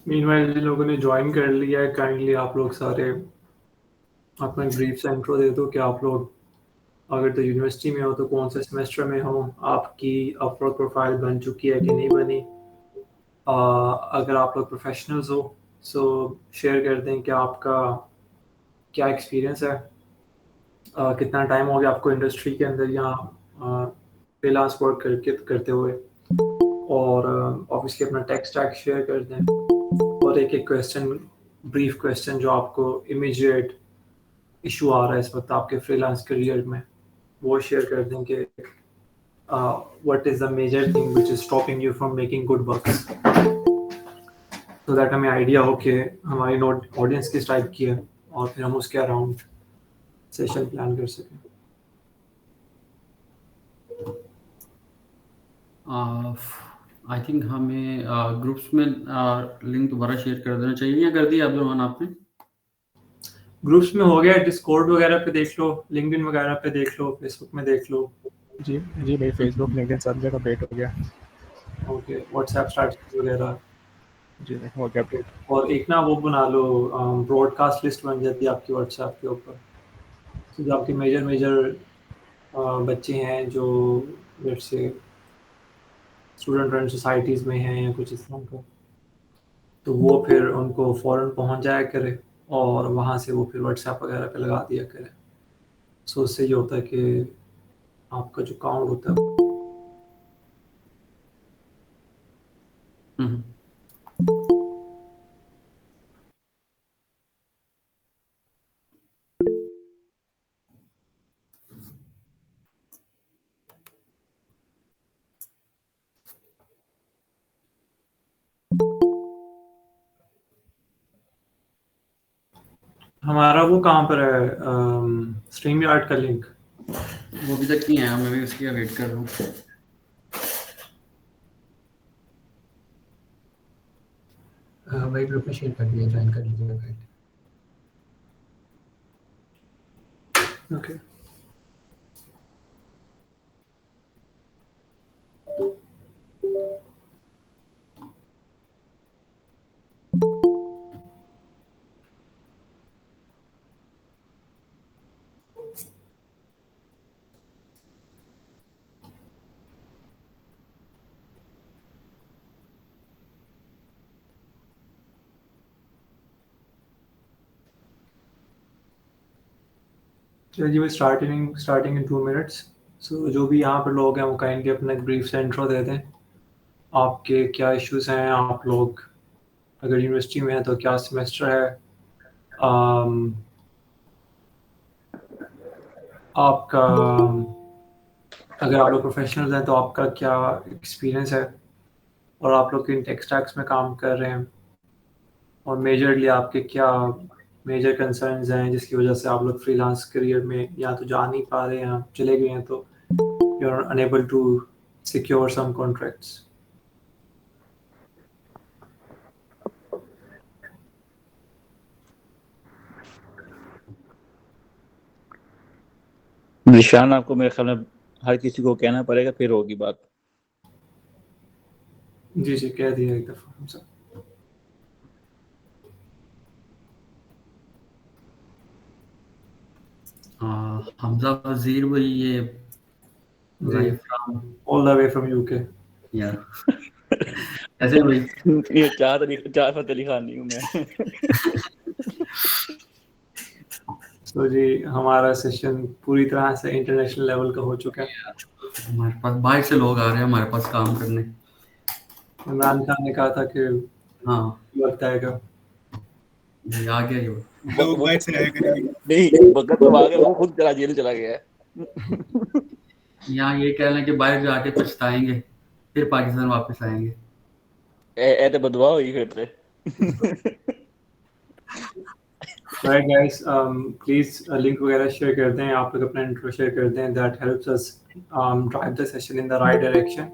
Meanwhile जिन लोगों ने join कर लिया है, काइंडली आप लोग सारे अपना ब्रीफ सा इंट्रो दे दो कि आप लोग अगर तो यूनिवर्सिटी में हो तो कौन से सेमेस्टर में हो, आपकी अपवर्क प्रोफाइल बन चुकी है कि नहीं बनी। अगर आप लोग प्रोफेशनल्स हो सो शेयर कर दें कि आपका क्या एक्सपीरियंस है, कितना टाइम हो गया आपको इंडस्ट्री के अंदर या फ्रीलांस वर्क करते हुए, और ऑब्वियसली अपना टेक स्टैक शेयर कर दें, और एक एक क्वेश्चन, ब्रीफ क्वेश्चन जो आपको इमीडिएट इशू आ रहा है इस वक्त आपके फ्रीलांस करियर में, वो शेयर कर दें कि what is the major thing which is stopping you from making good works, so that हमें आइडिया हो कि हमारी नोट ऑडियंस किस टाइप की है और फिर हम उसके अराउंड सेशन प्लान कर सकें। आई थिंक हमें ग्रुप्स में लिंक दोबारा शेयर कर देना चाहिए, या कर दिया अब्दुलरहमान आपने? ग्रुप्स में हो गया, डिस्कॉर्ड वगैरह पे देख लो, लिंक्डइन वगैरह पे देख लो, फेसबुक में देख लो। जी जी भाई, फेसबुक लिंक्डइन सब जगह अपडेट हो गया। ओके, व्हाट्सएप स्टेटस वगैरह जी हो गया अपडेट। और एक ना वो बना लो, ब्रॉडकास्ट लिस्ट बन जाती है आपकी व्हाट्सएप के ऊपर, तो जो आपके मेजर बच्चे हैं जो let's say student run societies में हैं या कुछ इस तरह का, तो वो फिर उनको फ़ौरन पहुंच जाया करे और वहाँ से वो फिर व्हाट्सएप वगैरह पे लगा दिया करे। सो उससे ये होता है कि आपका जो काउंट होता है हम्म। हमारा वो कहाँ पर है, स्ट्रीम यार्ड का लिंक? वो अभी तक नहीं आया, मैं भी उसकी वेट कर रहा हूँ। भाई ग्रुप में शेयर कर दिया, ज्वाइन कर लीजिएगा। ओके चलिए, मैं स्टार्टिंग इन 2 मिनट्स। सो जो भी यहाँ पर लोग हैं वो काइंडली अपना एक ब्रीफ से इंट्रो दे दें, आपके क्या इश्यूज हैं, आप लोग अगर यूनिवर्सिटी में हैं तो क्या सेमेस्टर है, आपका अगर आप लोग प्रोफेशनल्स हैं तो आपका क्या एक्सपीरियंस है और आप लोग किन टेक स्टैक्स में काम कर रहे हैं, और मेजरली आपके क्या मेजर कंसर्न्स हैं जिसकी वजह से आप लोग फ्रीलांस करियर में या तो जा नहीं पा रहे हैं, आप चले गए हैं तो you are unable to secure some contracts. Nishan, आपको मेरे ख्याल में हर किसी को कहना पड़ेगा, फिर होगी बात। जी जी, कह दिया एक दफ़ा हम सब। हमजा वजीर भाई, ये live from all the way from UK. या ऐसे भाई ये चार फतेह अली खान नहीं हूँ मैं। तो जी हमारा सेशन पूरी तरह से इंटरनेशनल लेवल का हो चुका है। हमारे पास बाहर से लोग आ रहे हैं हमारे पास काम करने। इमरान खान ने कहा था कि हाँ वक्त आएगा। ये आ गया ये लोग बाहर से आया करेंगे। नहीं, वक्त तो आ गया, वो खुद चला जेल चला गया है। यहाँ ये कह रहे हैं कि बाहर जाके पछताएंगे फिर पाकिस्तान वापस आएंगे। ए तो बदवा हुई फिर ते। राइट गाइस, प्लीज लिंक वगैरह शेयर कर दें, आप लोग अपना इंट्रो शेयर कर दें, that helps us drive the session in the right direction,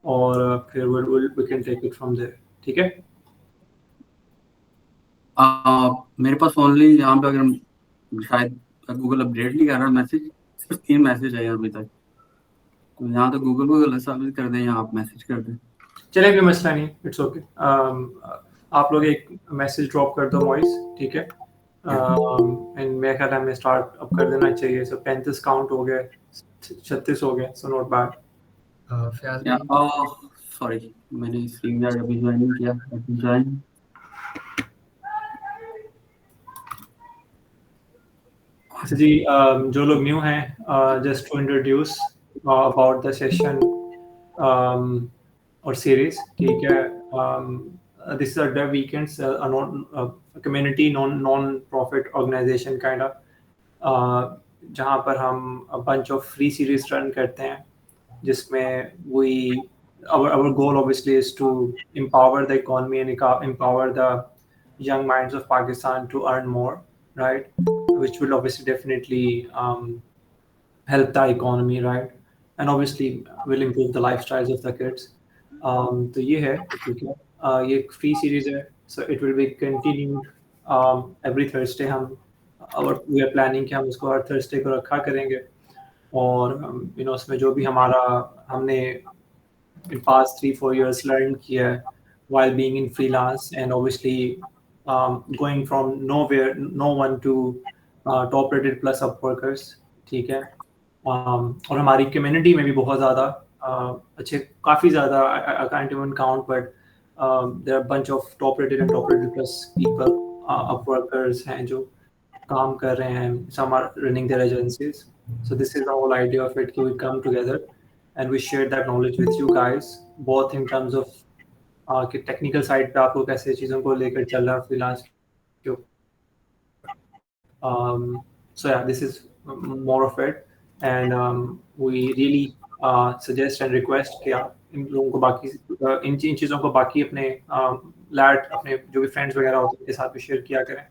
और फिर we can take it from there. ठीक है, मेरे पास ओनली यहाँ पे अगर शायद गूगल अपडेट नहीं कर रहा, मैसेज सिर्फ 3 मैसेज आए अभी तक, तो यहाँ तो गूगल को गलत साबित कर दें या आप मैसेज कर दें। चलिए कोई मसला नहीं, इट्स ओके। आप लोग एक मैसेज ड्रॉप कर दो वॉइस, ठीक है, एंड मेरे ख्याल हमें स्टार्ट अब कर देना चाहिए। सो 35 काउंट हो गए, 36 हो गए, सो नॉट बैड। फयाज या भाई सॉरी, मैंने स्क्रीन यार्ड अभी ज्वाइन नहीं किया, ज्वाइन। अच्छा जी, जो लोग न्यू हैं, just to introduce about the session और सीरीज, ठीक है। This is a weekends, community non profit organisation kind of, जहाँ पर हम a bunch of free series run करते हैं, जिसमें our goal obviously is to empower the economy and empower the young minds of Pakistan to earn more, right? Which will obviously definitely help the economy, right? And obviously will improve the lifestyles of the kids. तो ये है, ठीक है। ये एक free series है, so it will be continued every Thursday। we are planning कि हम उसको हर Thursday को रखा करेंगे, और उसमें जो भी हमने in past 3-4 years learned किया है while being in freelance, and obviously going from nowhere, no one to top rated plus Upworkers, ठीक है। और हमारी कम्युनिटी में भी बहुत ज़्यादा अच्छे, काफ़ी ज़्यादा, I can't even count, but there are a bunch of top rated and top rated plus people, Upworkers हैं जो काम कर रहे हैं, some are running their agencies. So this is the whole idea of it, कि we come together and we share that knowledge with you guys, both in terms of कि technical side पे आपको कैसे चीज़ों को लेकर चल रहा है फ्रीलांस के so yeah, this is more of it, and we really suggest and request कि आप इन लोगों को बाकी इन चीज़ों को बाकी अपने लैड अपने जो भी फ्रेंड्स वगैरह होते हैं उनके साथ भी शेयर किया करें,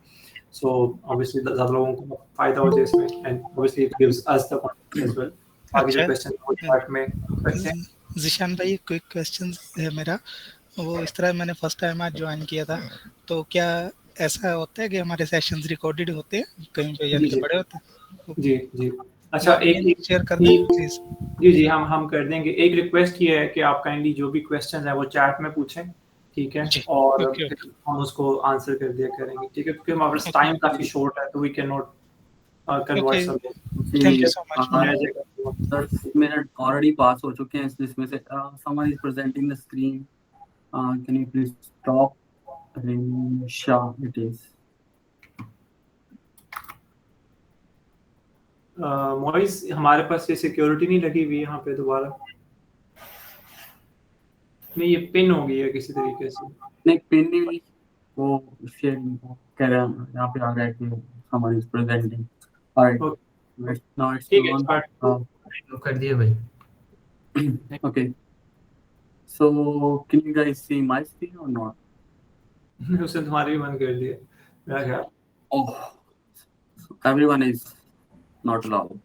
so obviously ज़्यादा लोगों को फायदा हो जाए इसमें, and obviously it gives us the content as well। आगे जो क्वेश्चन वो पार्ट में करते हैं। जिशान भाई, क्विक क्वेश्चन है मेरा। वो इस तरह मैंने फर्स्ट टाइम आज ज्वाइन किया था, तो क्या ऐसा होता है कि हमारे सेशंस रिकॉर्डेड होते हैं कहीं पे, यानी कि पड़े होते हैं? जी जी, अच्छा, एक शेयर कर दें प्लीज। जी हम कर देंगे। एक रिक्वेस्ट ये है कि आप काइंडली जो भी क्वेश्चन है वो चैट में पूछें, ठीक है, और हम उसको आंसर कर दिया करेंगे, ठीक है, क्योंकि हमारे पास टाइम काफी शॉर्ट है, तो वी कैन नॉट कन्वर्ट सब। Thank you so much. 10 minute already pass हो चुके हैं, इसमें से someone is presenting the screen, can you please stop? Rinsha it is. मॉइस, हमारे पास ये सिक्योरिटी नहीं लगी हुई यहाँ पे दोबारा, नहीं ये पिन हो गई है किसी तरीके से। नहीं पिन नहीं, वो शेयर कह रहा है यहाँ पे आ रहा है कि someone is presenting. Alright, now it's ठीक है, स्टार्ट कर दिए भाई। Okay. So, can you guys see my screen or not? उसने तुम्हारी भी बंद कर दिया मेरा ख्याल। Oh, so everyone is not allowed.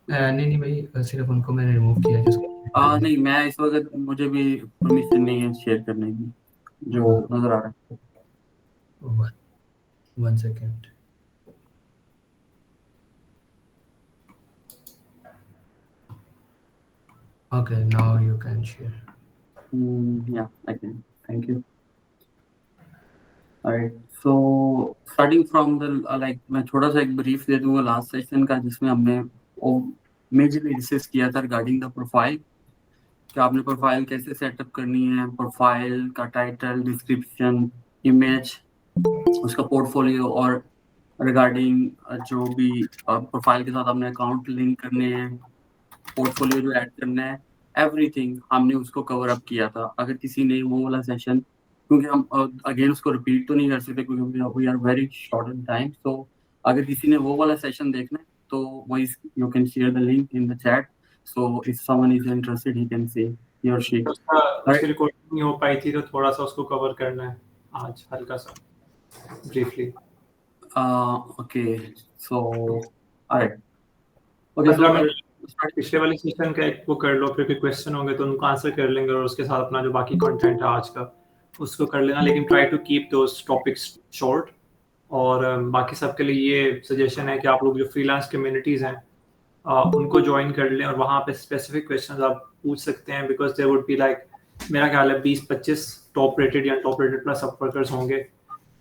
नहीं भाई, सिर्फ उनको मैंने रिमूव किया जिसको नहीं, मैं इस वक्त मुझे भी परमिशन नहीं है शेयर करने की, जो नजर आ रहा है। 1 second। Okay, now you can share. Yeah, I can. Thank you. Alright, so starting from the मैं थोड़ा सा एक ब्रीफ दे दूंगा लास्ट सेशन का, जिसमें हमने मेजरली डिस्कस किया था रिगार्डिंग द प्रोफाइल, कि आपने प्रोफाइल कैसे सेटअप करनी है, प्रोफाइल का टाइटल, डिस्क्रिप्शन, इमेज, उसका पोर्टफोलियो, और रिगार्डिंग जो भी प्रोफाइल के साथ आपने अकाउंट लिंक करने हैं, पोर्टफोलियो जो ऐड करना है, एवरीथिंग हमने उसको कवर अप किया था। अगर किसी ने वो वाला सेशन, क्योंकि हम अगेन उसको रिपीट तो नहीं कर सकते क्योंकि we are very short in time, तो अगर किसी ने वो वाला सेशन देखना है तो वो you can share the link in the chat, so if someone is interested he can say ही और शी। उसकी रिकॉर्डिंग नहीं हो पाई थी, तो थोड़ा सा उसको कवर करना है आज, हल्का सा briefly. Okay, so alright, okay, so पिछले वाले सेशन का एक वो कर लो, फिर कोई क्वेश्चन होंगे तो उनको आंसर कर लेंगे, और उसके साथ अपना जो बाकी कंटेंट है आज का उसको कर लेना, लेकिन try to keep those topics short. और बाकी सबके लिए ये सजेशन है कि आप लोग जो फ्रीलांस कम्युनिटीज हैं उनको ज्वाइन कर लें, और वहाँ पे स्पेसिफिक क्वेश्चंस आप पूछ सकते हैं, because there would be like, मेरा ख्याल है 20-25 टॉप रेटेड या top rated plus Upworkers होंगे,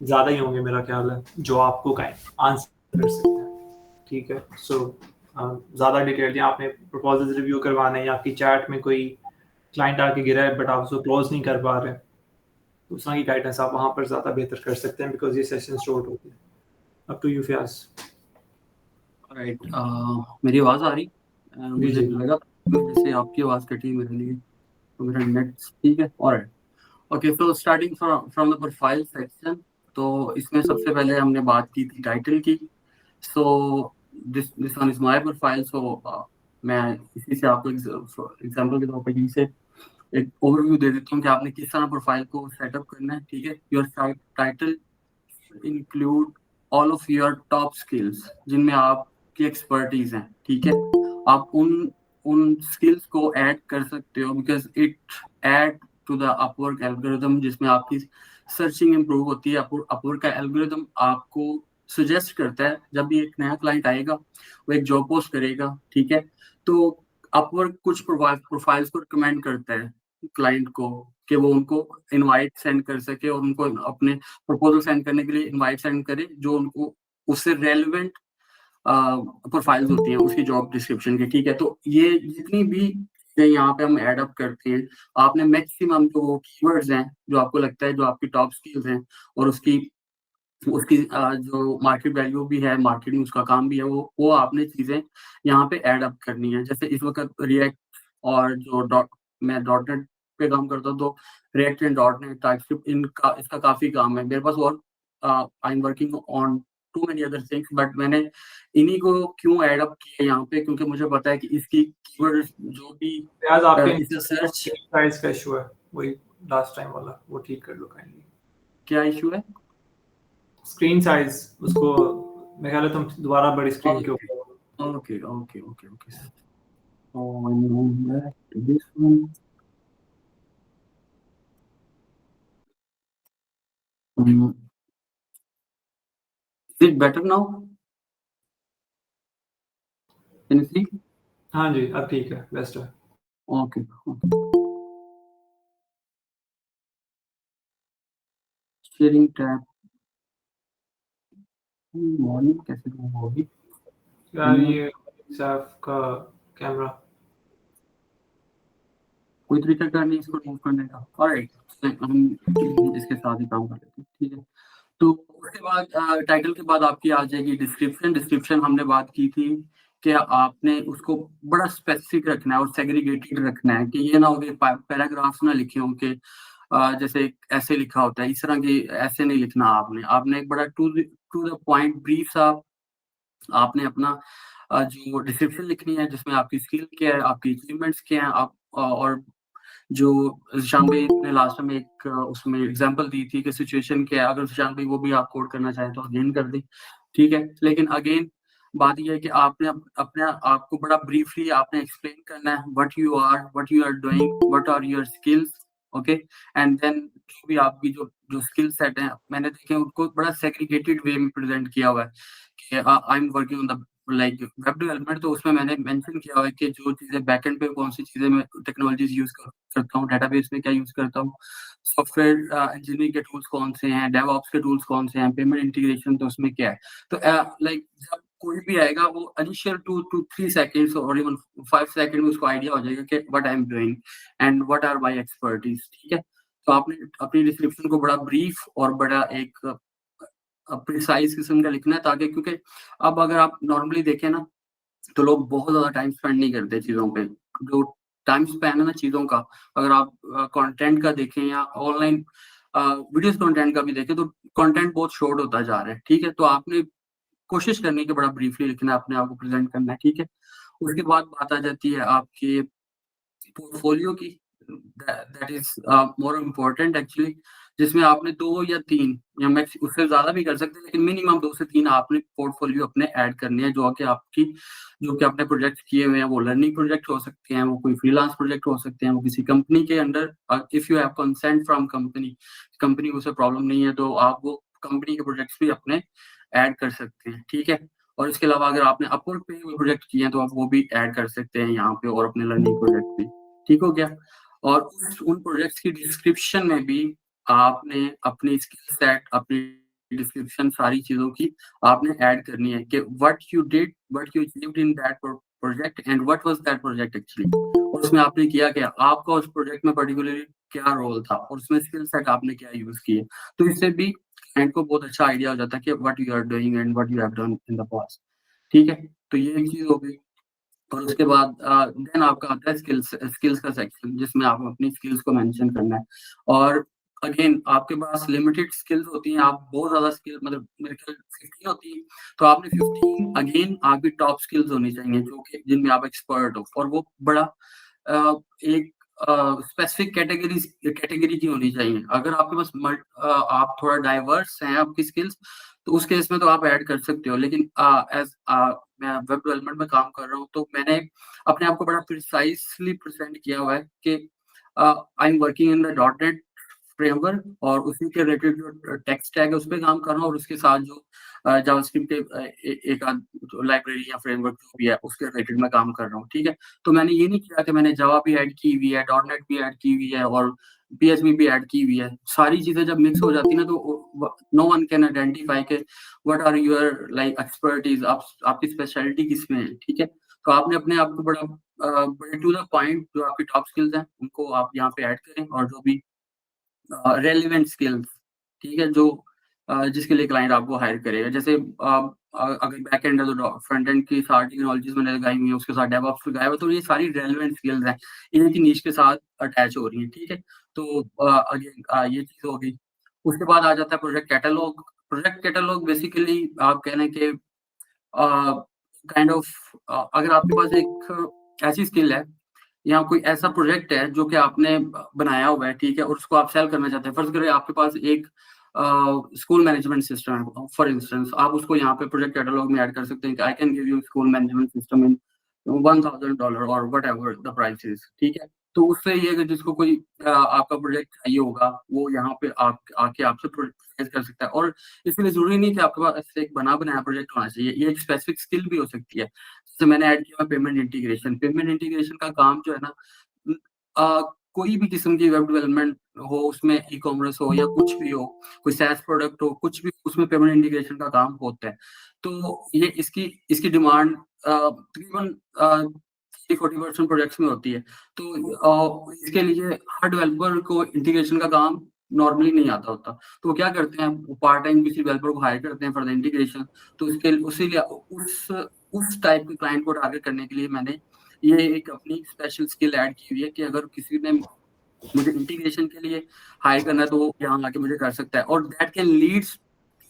ज़्यादा ही होंगे मेरा ख्याल है, जो आपको आंसर कर सकते हैं, ठीक है। सो ज़्यादा डिटेल या आपने प्रपोजल्स रिव्यू करवाने हैं या आपकी चैट में कोई क्लाइंट आके गिरा है बट आप उसको क्लोज नहीं कर पा रहे, तो उस तरह की गाइडेंस आप वहाँ पर ज़्यादा बेहतर कर सकते हैं, बिकॉज ये सेशन शॉर्ट होते हैं। Up to you Fayaz. Right, मेरी आवाज़ आ रही? मुझे जी। लगा जैसे आपकी आवाज़ कटी मेरे लिए, तो मेरा नेट ठीक है। Alright, okay, so starting from the profile section, तो इसमें सबसे पहले हमने बात की थी टाइटल की। So this one is my profile. So मैं इसी से आपको एग्जांपल के तौर पर यहीं से एक ओवरव्यू दे देता हूँ कि आपने किस तरह प्रोफाइल को सेटअप करना है, ठीक है। Your title include all of your top skills जिनमें आपकी एक्सपर्टीज है, ठीक है। आप उन स्किल्स को ऐड कर सकते हो because it add to the Upwork algorithm, जिसमें आपकी सर्चिंग इंप्रूव होती है। अपवर्क का एल्गोरिथम आपको सजेस्ट करता है, जब भी एक नया क्लाइंट आएगा वो एक जॉब पोस्ट करेगा, ठीक है, तो अपवर्क कुछ प्रोफाइल्स को रिकमेंड करता है क्लाइंट को कि वो उनको इनवाइट सेंड कर सके और उनको अपने प्रपोजल सेंड करने के लिए इनवाइट सेंड करे जो उनको उससे रेलेवेंट प्रोफाइल्स होती हैं उसकी जॉब डिस्क्रिप्शन की, ठीक है। तो ये जितनी भी यहाँ पे हम एड अप करते हैं, आपने मैक्सिमम जो कीवर्ड्स हैं जो आपको लगता है जो आपकी टॉप स्किल्स हैं और उसकी जो मार्केट वैल्यू भी है, मार्केट में उसका काम भी है, वो आपने चीजें यहाँ पे ऐड अप करनी है। जैसे इस वक्त रिएक्ट और जो मैं डॉट नेट पे काम करता हूँ, तो React and dot net TypeScript इसका काफी काम है मेरे पास, और I am working on too many other things, but मैंने इन्हीं को क्यों ऐड अप किया यहाँ पे, क्योंकि मुझे पता है कि इसकी कीवर्ड जो भी फयाज आपके इसका सर्च साइज का इशू है, वही लास्ट टाइम वाला, वो ठीक कर लो काइंडली। क्या इशू है? स्क्रीन साइज उसको मैं ख्याल है तुम दोबारा बड़ी स्क्रीन के ऊपर। Okay okay okay okay, this one is it better now? Can you see? हाँ जी, अब ठीक है, बेस्ट है। Okay, okay. Sharing tab. Morning कैसे होगी यार ये साफ का कैमरा कोई तरीका कर नहीं इसको रिमूव करने का। ऑलराइट, हम इसके साथ ही काम कर लेते हैं, ठीक है। तो उसके बाद टाइटल के बाद आपकी आ जाएगी डिस्क्रिप्शन। डिस्क्रिप्शन हमने बात की थी कि आपने उसको बड़ा स्पेसिफिक रखना है और सेग्रीगेटेड रखना है, कि ये ना हो कि पैराग्राफ्स ना लिखे हों कि जैसे ऐसे लिखा होता है, इस तरह की ऐसे नहीं लिखना। आपने एक बड़ा टू द पॉइंट ब्रीफ सा आपने अपना जो डिस्क्रिप्शन लिखनी है, जिसमें आपकी स्किल क्या है, आपकी अचीवमेंट्स क्या हैं, आप और जो सुशांत भाई ने लास्ट में एक उसमें एग्जांपल दी थी कि सिचुएशन क्या है, अगर सुशांत भाई वो भी आप कोड करना चाहें तो अगेन कर दें, ठीक है। लेकिन अगेन बात यह है कि आपने अपने आपको बड़ा ब्रीफली आपने एक्सप्लेन करना है what you are doing, what are your skills, okay. And then जो भी आपकी जो स्किल सेट है, मैंने देखे उनको बड़ा सेग्रीगेटेड वे में प्रेजेंट किया हुआ है कि आई am working on the like web development, तो उसमें मैंने मेंशन किया हुआ है कि जो चीजें बैकएंड पे कौन सी चीजें मैं टेक्नोलॉजीज यूज करता हूँ, डेटाबेस में क्या यूज करता हूँ, सॉफ्टवेयर इंजीनियरिंग के टूल्स कौन से हैं, डेवऑप्स के टूल्स कौन से हैं, पेमेंट इंटीग्रेशन तो उसमें क्या है। तो लाइक जब कोई भी आएगा वो इनिशियल 2 to 3 सेकंड्स और इवन 5 सेकंड में उसको आइडिया हो जाएगा कि what I am doing and what are my expertise, ठीक है। तो आपने अपनी डिस्क्रिप्शन को बड़ा ब्रीफ और बड़ा एक प्रिसाइज किस्म का लिखना है, ताकि क्योंकि अब अगर आप नॉर्मली देखें ना तो लोग बहुत ज्यादा टाइम स्पेंड नहीं करते चीजों पे। जो टाइम स्पेंड है ना चीजों का, अगर आप कंटेंट का देखें या ऑनलाइन वीडियोस कंटेंट का भी देखें, तो कंटेंट बहुत शॉर्ट होता जा रहा है, ठीक है। तो आपने कोशिश करनी है कि बड़ा ब्रीफली लिखना है, अपने आप को प्रेजेंट करना है, ठीक है। उसके बाद बात आ जाती है आपके पोर्टफोलियो की, that is more important actually, जिसमें आपने 2 या 3 या मैक्स उससे ज्यादा भी कर सकते हैं, लेकिन मिनिमम 2 से 3 आपने पोर्टफोलियो अपने ऐड करने हैं, जो कि आपने प्रोजेक्ट किए हुए हैं। वो लर्निंग प्रोजेक्ट हो सकते हैं, वो कोई फ्रीलांस प्रोजेक्ट हो सकते हैं, वो किसी कंपनी के under, if you have consent from company को उसे प्रॉब्लम नहीं है तो आप वो कंपनी के प्रोजेक्ट्स भी अपने ऐड कर सकते हैं, ठीक है। और इसके अलावा अगर आपने अपवर्क पे कोई प्रोजेक्ट किए हैं तो आप वो भी ऐड कर सकते हैं यहाँ पे, और अपने लर्निंग प्रोजेक्ट भी, ठीक हो गया। और उन प्रोजेक्ट्स की डिस्क्रिप्शन में भी आपने अपनी स्किल सेट, अपनी डिस्क्रिप्शन, सारी चीजों की आपने ऐड करनी है कि what you did, what you achieved in that project and what was that project actually, और उसमें आपने किया क्या, आपका उस प्रोजेक्ट में पर्टिकुलरली क्या रोल था और उसमें स्किल सेट आपने क्या यूज किए। तो इससे भी क्लाइंट को बहुत अच्छा आइडिया हो जाता है कि what you are doing and what you have done in the past. ठीक है, तो ये एक चीज हो गई। और उसके बाद देन आपका आता है स्किल्स का सेक्शन, जिसमें आप अपनी स्किल्स को मेंशन करना है। और अगेन आपके पास लिमिटेड स्किल्स होती हैं, आप बहुत ज्यादा स्किल, मतलब मेरे ख्याल 15 होती है, तो आपने 15 अगेन आपकी टॉप स्किल्स होनी चाहिए जो कि जिनमें आप एक्सपर्ट हो, और वो बड़ा एक स्पेसिफिक कैटेगरी की होनी चाहिए। अगर आपके पास आप थोड़ा डाइवर्स हैं आपकी स्किल्स, तो उस केस में तो आप ऐड कर सकते हो, लेकिन एज मैं वेब डेवलपमेंट में काम कर रहा हूँ, तो मैंने अपने आप को बड़ा प्रिसाइसली प्रेजेंट किया हुआ है कि आई am working in the .NET framework, और उसी के रिलेटेड जो टेक्स्ट स्टैक है उस पर काम कर रहा हूँ, और उसके साथ जो जावास्क्रिप्ट के एक आध लाइब्रेरी या फ्रेमवर्क जो भी है उसके रिलेटेड मैं काम कर रहा हूँ। ठीक है, तो मैंने ये नहीं किया कि मैंने जावा भी ऐड की हुई है, .NET भी ऐड की हुई है और PHP भी ऐड की हुई है। सारी चीजें जब मिक्स हो जाती है ना, तो नो वन कैन आइडेंटिफाई के what are your like expertise, आपकी स्पेशलिटी किसमें है। ठीक है, तो आपने अपने आप को बड़े टू द पॉइंट, जो आपकी टॉप स्किल्स हैं उनको आप यहाँ पे ऐड करें, और जो भी रेलिवेंट स्किल्स, ठीक है, जो जिसके लिए क्लाइंट आपको हायर करेगा। जैसे अगर बैक एंड है तो फ्रंट एंड की सारी टेक्नोलॉजीज मैंने लगाई हुई है, उसके साथ डेवऑप्स लगाया हुआ, तो ये सारी रेलिवेंट स्किल्स हैं, इन्हीं की नीश के साथ अटैच हो रही हैं। ठीक है, तो अगेन ये चीज हो गई। उसके बाद आ जाता है project catalogue. Project catalogue basically आप कह रहे हैं कि काइंड ऑफ अगर आपके पास एक ऐसी स्किल है या कोई ऐसा प्रोजेक्ट है जो कि आपने बनाया हुआ है, ठीक है, और उसको आप सेल करना चाहते हैं। फर्ज करें आपके पास एक स्कूल मैनेजमेंट सिस्टम है फॉर इंस्टेंस, आप उसको यहाँ पे प्रोजेक्ट कैटलॉग में ऐड कर सकते हैं कि I can give you school management system in $1000 और what ever the price is. ठीक है, तो उससे ये कि जिसको कोई आपका प्रोजेक्ट चाहिए होगा वो यहाँ पे आके आपसे प्रोजेक्ट कर सकता है। और इसलिए जरूरी नहीं कि आपके पास एक बना बनाया प्रोजेक्ट होना चाहिए, ये एक स्पेसिफिक स्किल भी हो सकती है। जैसे मैंने ऐड किया पेमेंट इंटीग्रेशन। पेमेंट इंटीग्रेशन का काम जो है ना, कोई भी किस्म की वेब डेवलपमेंट हो, उसमें ई कॉमर्स हो या कुछ भी हो, कोई सैस प्रोडक्ट हो, कुछ भी, उसमें पेमेंट इंटीग्रेशन का काम होता है। तो ये इसकी डिमांड तकरीबन 40% प्रोजेक्ट्स में होती है। तो इसके लिए हर डेवलपर को इंटीग्रेशन का काम नॉर्मली नहीं आता होता, तो वो क्या करते हैं, वो पार्ट टाइम किसी डेवलपर को हायर करते हैं फॉर द इंटीग्रेशन। तो उसीलिए उस टाइप के क्लाइंट को टारगेट करने के लिए मैंने ये एक अपनी स्पेशल स्किल ऐड की हुई है कि अगर किसी ने मुझे इंटीग्रेशन के लिए हायर करना है तो वो यहाँ आके मुझे कर सकता है, और that can leads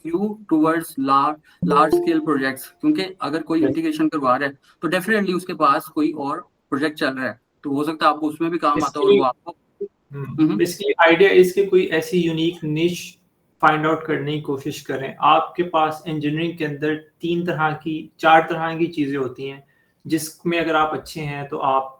you towards large scale projects. क्योंकि अगर कोई इंटीग्रेशन करवा रहा है तो डेफिनेटली उसके पास कोई और प्रोजेक्ट चल रहा है, तो हो सकता है आपको उसमें भी काम आता हो, और वो आपको बेसिकली आइडिया इसके कोई ऐसी यूनिक निश फाइंड आउट करने की कोशिश करें। आपके पास इंजीनियरिंग के अंदर 4 तरह की चीजें होती हैं जिसमें अगर आप अच्छे हैं तो आप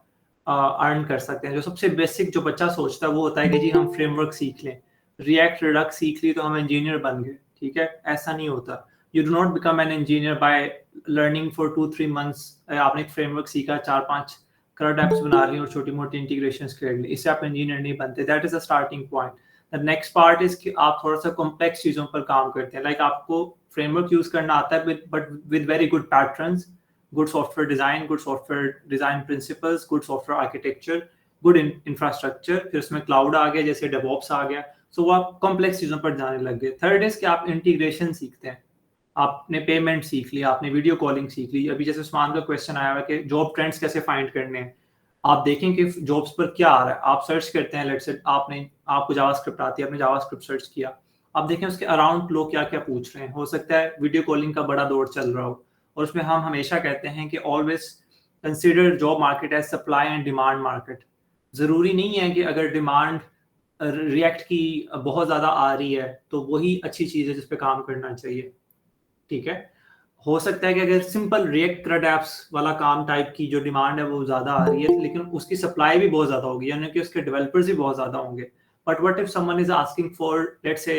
अर्न कर सकते हैं। जो सबसे बेसिक जो बच्चा सोचता है वो होता है कि जी हम फ्रेमवर्क सीख लें, रिएक्ट रिडक्स सीख ली तो हम इंजीनियर बन गए। ठीक है, ऐसा नहीं होता। You do not become an engineer by learning for 2-3 months. आपने एक फ्रेमवर्क सीखा, 4-5 करंट एप्स बना ली और छोटी मोटी इंटीग्रेशंस कर ली, इससे आप इंजीनियर नहीं बनते। That is a starting point. The next part is कि आप थोड़ा सा कॉम्प्लेक्स चीजों पर काम करते हैं। लाइक आपको फ्रेमवर्क यूज करना आता है but with very good patterns, good software design, good software design principles, good software architecture, good infrastructure। फिर उसमें क्लाउड आ गया, जैसे डेवऑप्स आ गया, सो वो आप कॉम्प्लेक्स चीजों पर जाने लग गए। थर्ड इज कि आप इंटीग्रेशन सीखते हैं। आपने पेमेंट सीख लिया, आपने वीडियो कॉलिंग सीख ली। अभी जैसे उस्मान का क्वेश्चन आया हुआ कि जॉब ट्रेंड्स कैसे फाइंड करने हैं, आप देखें कि जॉब्स पर क्या आ रहा है। आप सर्च करते हैं, लेट्स से आपको जावास्क्रिप्ट आती है, आपने जावास्क्रिप्ट सर्च किया, आप देखें उसके अराउंड लोग क्या क्या पूछ रहे हैं। हो सकता है वीडियो कॉलिंग का बड़ा दौर चल रहा हो, और उसमें हम हमेशा कहते हैं कि always consider job market as supply and demand market. ज़रूरी नहीं है कि अगर डिमांड रिएक्ट की बहुत ज़्यादा आ रही है तो वही अच्छी चीज़ है जिस पे काम करना चाहिए। ठीक है, हो सकता है कि अगर सिंपल रिएक्ट क्रेड एप्स वाला काम टाइप की जो डिमांड है वो ज़्यादा आ रही है, लेकिन उसकी सप्लाई भी बहुत ज़्यादा होगी, यानी कि उसके डेवलपर्स भी बहुत ज़्यादा होंगे। But what if someone is asking for let's say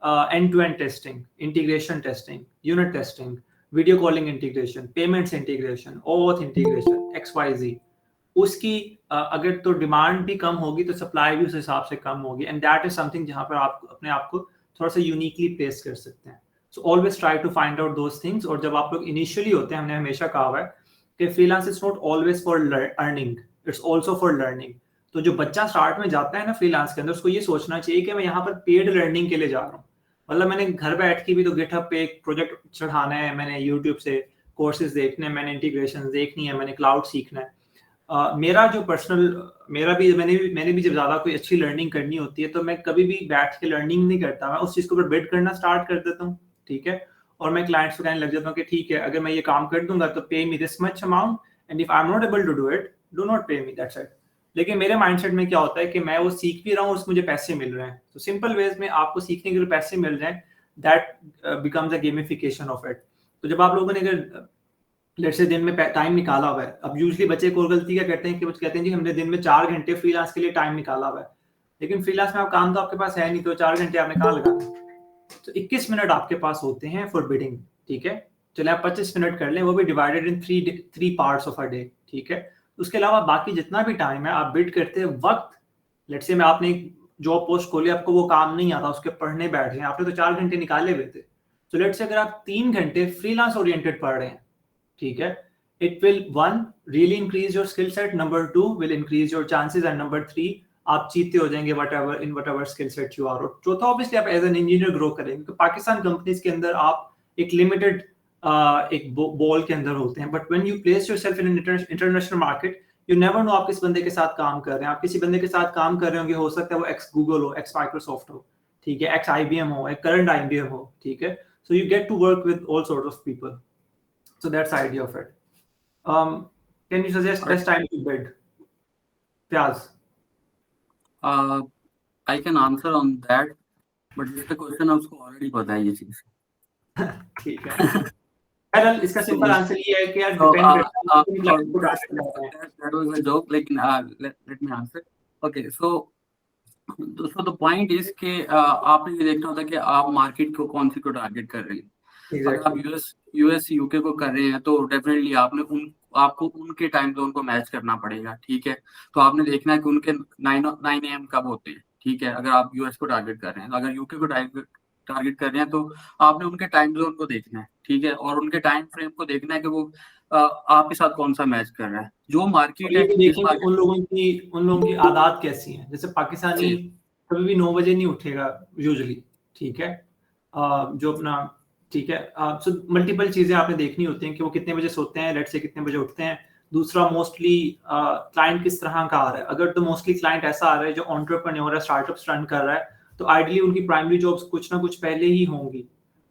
end-to-end testing, integration testing, unit testing, video calling integration, payments integration, auth integration, XYZ, उसकी अगर तो डिमांड भी कम होगी तो सप्लाई भी उस हिसाब से कम होगी, एंड दैट इज समथिंग जहाँ पर आप अपने आप को थोड़ा सा यूनिकली प्लेस कर सकते हैं. So always try to find out those things. और जब आप लोग इनिशियली होते हैं, हमने हमेशा कहा हुआ है कि freelance is not always for earning, it's also for learning. तो जो बच्चा स्टार्ट में जाता है ना फ्रीलांस के अंदर, उसको ये सोचना चाहिए कि मैं यहाँ पर पेड लर्निंग के लिए जा रहा हूँ. मतलब मैंने घर बैठ के भी तो गिटहब पे एक प्रोजेक्ट चढ़ाना है, मैंने यूट्यूब से कोर्सेज देखने हैं, मैंने इंटीग्रेशन देखनी है, मैंने क्लाउड सीखना है. मेरा जो पर्सनल मैंने भी जब ज़्यादा कोई अच्छी लर्निंग करनी होती है तो मैं कभी भी बैठ के लर्निंग नहीं करता, मैं उस चीज़ के ऊपर बिड करना स्टार्ट कर देता हूँ. ठीक है, और मैं क्लाइंट्स को कहने लग जाता हूँ कि ठीक है, अगर मैं ये काम कर दूंगा तो pay me this much amount, and if I am not able to do it, do not pay me, that's it. लेकिन मेरे माइंडसेट में क्या होता है कि मैं वो सीख भी रहा हूँ और मुझे पैसे मिल रहे हैं. तो सिंपल वेज में आपको सीखने के लिए पैसे मिल जाएं, that becomes a gamification of it. तो जब आप लोगों ने अगर लेट्स से दिन में टाइम निकाला हुआ है, अब यूजुअली बच्चे को गलती क्या करते हैं कि वो कहते हैं जी हमने दिन में 4 घंटे फ्रीलांस के लिए टाइम निकाला हुआ है, लेकिन फ्रीलांस में आप काम तो आपके पास है नहीं, तो 4 घंटे आपने कहाँ लगाना. तो 21 मिनट आपके पास होते हैं फॉर बिडिंग. ठीक है, चले आप 25 मिनट कर लें, वो भी divided in 3 parts of a day. ठीक है, उसके अलावा बाकी जितना भी टाइम है आप बिड करते वक्त, लेट्स से मैं आपने एक जॉब पोस्ट खोली, आपको वो काम नहीं आता, उसके पढ़ने बैठ गए, आपने तो 4 घंटे निकाले हुए थे. तो लेट्स से अगर आप 3 घंटे फ्रीलांस ओरिएंटेड पढ़ रहे हैं, ठीक है, it will 1 really increase your skill set, number 2 will increase your chances, and number 3 आप जीते हो जाएंगे whatever skill set you are. और चौथा ऑब्वियसली आप एज एन इंजीनियर ग्रो करेंगे. तो पाकिस्तान कंपनीज के अंदर आप एक लिमिटेड एक बॉल के अंदर होते हैं, but when you place yourself in international market, you never know आप किस बंदे के साथ काम कर रहे हैं. आप किसी बंदे के साथ काम कर रहे होंगे, हो सकता है वो एक्स गूगल हो, एक्स माइक्रोसॉफ्ट हो, ठीक है, एक्स IBM हो, एक करंट IBM हो. ठीक है, so you get to work with all sort of people. So that's the idea of it. Can you suggest best time to bid? Pyaz. I can answer on that, but just the question उसको already पता है ये चीज. ठीक है. Well, इसका simple answer ये है कि यार डिपेंड करता है. That was a joke, लेकिन let me answer. Okay, so the point is कि आपने ये देखना होता है कि आप मार्केट को कौन सी को टारगेट कर रहे हैं. अगर आप यूएस यूके को कर रहे हैं तो डेफिनेटली आपको उनके टाइम जोन को मैच करना पड़ेगा. ठीक है, तो आपने देखना है कि उनके 9 AM कब होते हैं. ठीक है, अगर आप यूएस को टारगेट कर रहे हैं, अगर यूके को टारगेट कर रहे हैं तो आपने उनके टाइम जोन को देखना है. ठीक है, और उनके टाइम फ्रेम को देखना है कि वो आपके साथ कौन सा मैच कर रहा है. जो मार्केट है उन लोगों की आदत कैसी है. जैसे पाकिस्तानी कभी भी 9 बजे नहीं उठेगा यूजुअली. ठीक है, जो अपना, ठीक है, सो मल्टीपल चीजें आपने देखनी होती हैं कि वो कितने बजे सोते हैं, लेट्स से कितने बजे उठते हैं. दूसरा, मोस्टली क्लाइंट किस तरह का आ रहा है. अगर तो मोस्टली क्लाइंट ऐसा आ रहा है जो एंटरप्रेन्योर है, स्टार्टअप्स रन कर रहा है, तो आइडियली उनकी प्राइमरी जॉब्स कुछ ना कुछ पहले ही होंगी.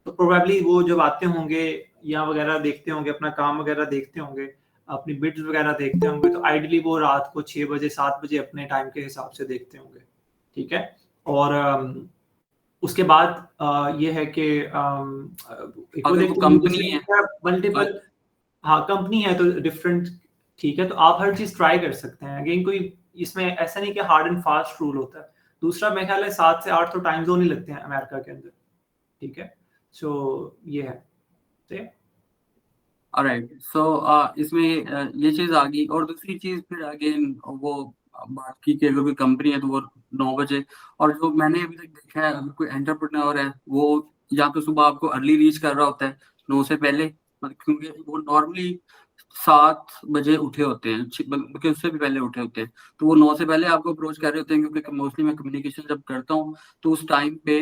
तो प्रोबेबली वो जब आते होंगे या वगैरह देखते होंगे, अपना काम वगैरह देखते होंगे, अपनी बिड्स वगैरह देखते होंगे, तो आइडियली वो रात को 6 बजे 7 बजे अपने टाइम के हिसाब से देखते होंगे. ठीक है, और उसके बाद ये है कि कंपनी है मल्टीपल, हाँ कंपनी है तो डिफरेंट. ठीक है, तो आप हर चीज ट्राई कर सकते हैं. अगेन कोई इसमें ऐसा नहीं कि हार्ड एंड फास्ट रूल होता है. दूसरा, मेरे ख्याल है 7 से 8 तो टाइम जोन ही लगते हैं अमेरिका के अंदर. ठीक है, सो ये है. ऑलराइट, सो इसमें ये चीज आ गई. और दूसरी चीज फिर अगेन वो बात की कि अगर कोई कंपनी है तो वो 9 बजे, और जो मैंने अभी तक देखा है, अगर कोई एंटरप्रेन्योर है वो या तो सुबह आपको अर्ली रीच कर रहा होता है 9 से पहले, क्योंकि वो नॉर्मली 7 बजे उठे होते हैं, क्योंकि उससे भी पहले उठे होते हैं, तो वो 9 से पहले आपको अप्रोच कर रहे होते हैं. क्योंकि मोस्टली मैं कम्युनिकेशन जब करता हूँ तो उस टाइम पे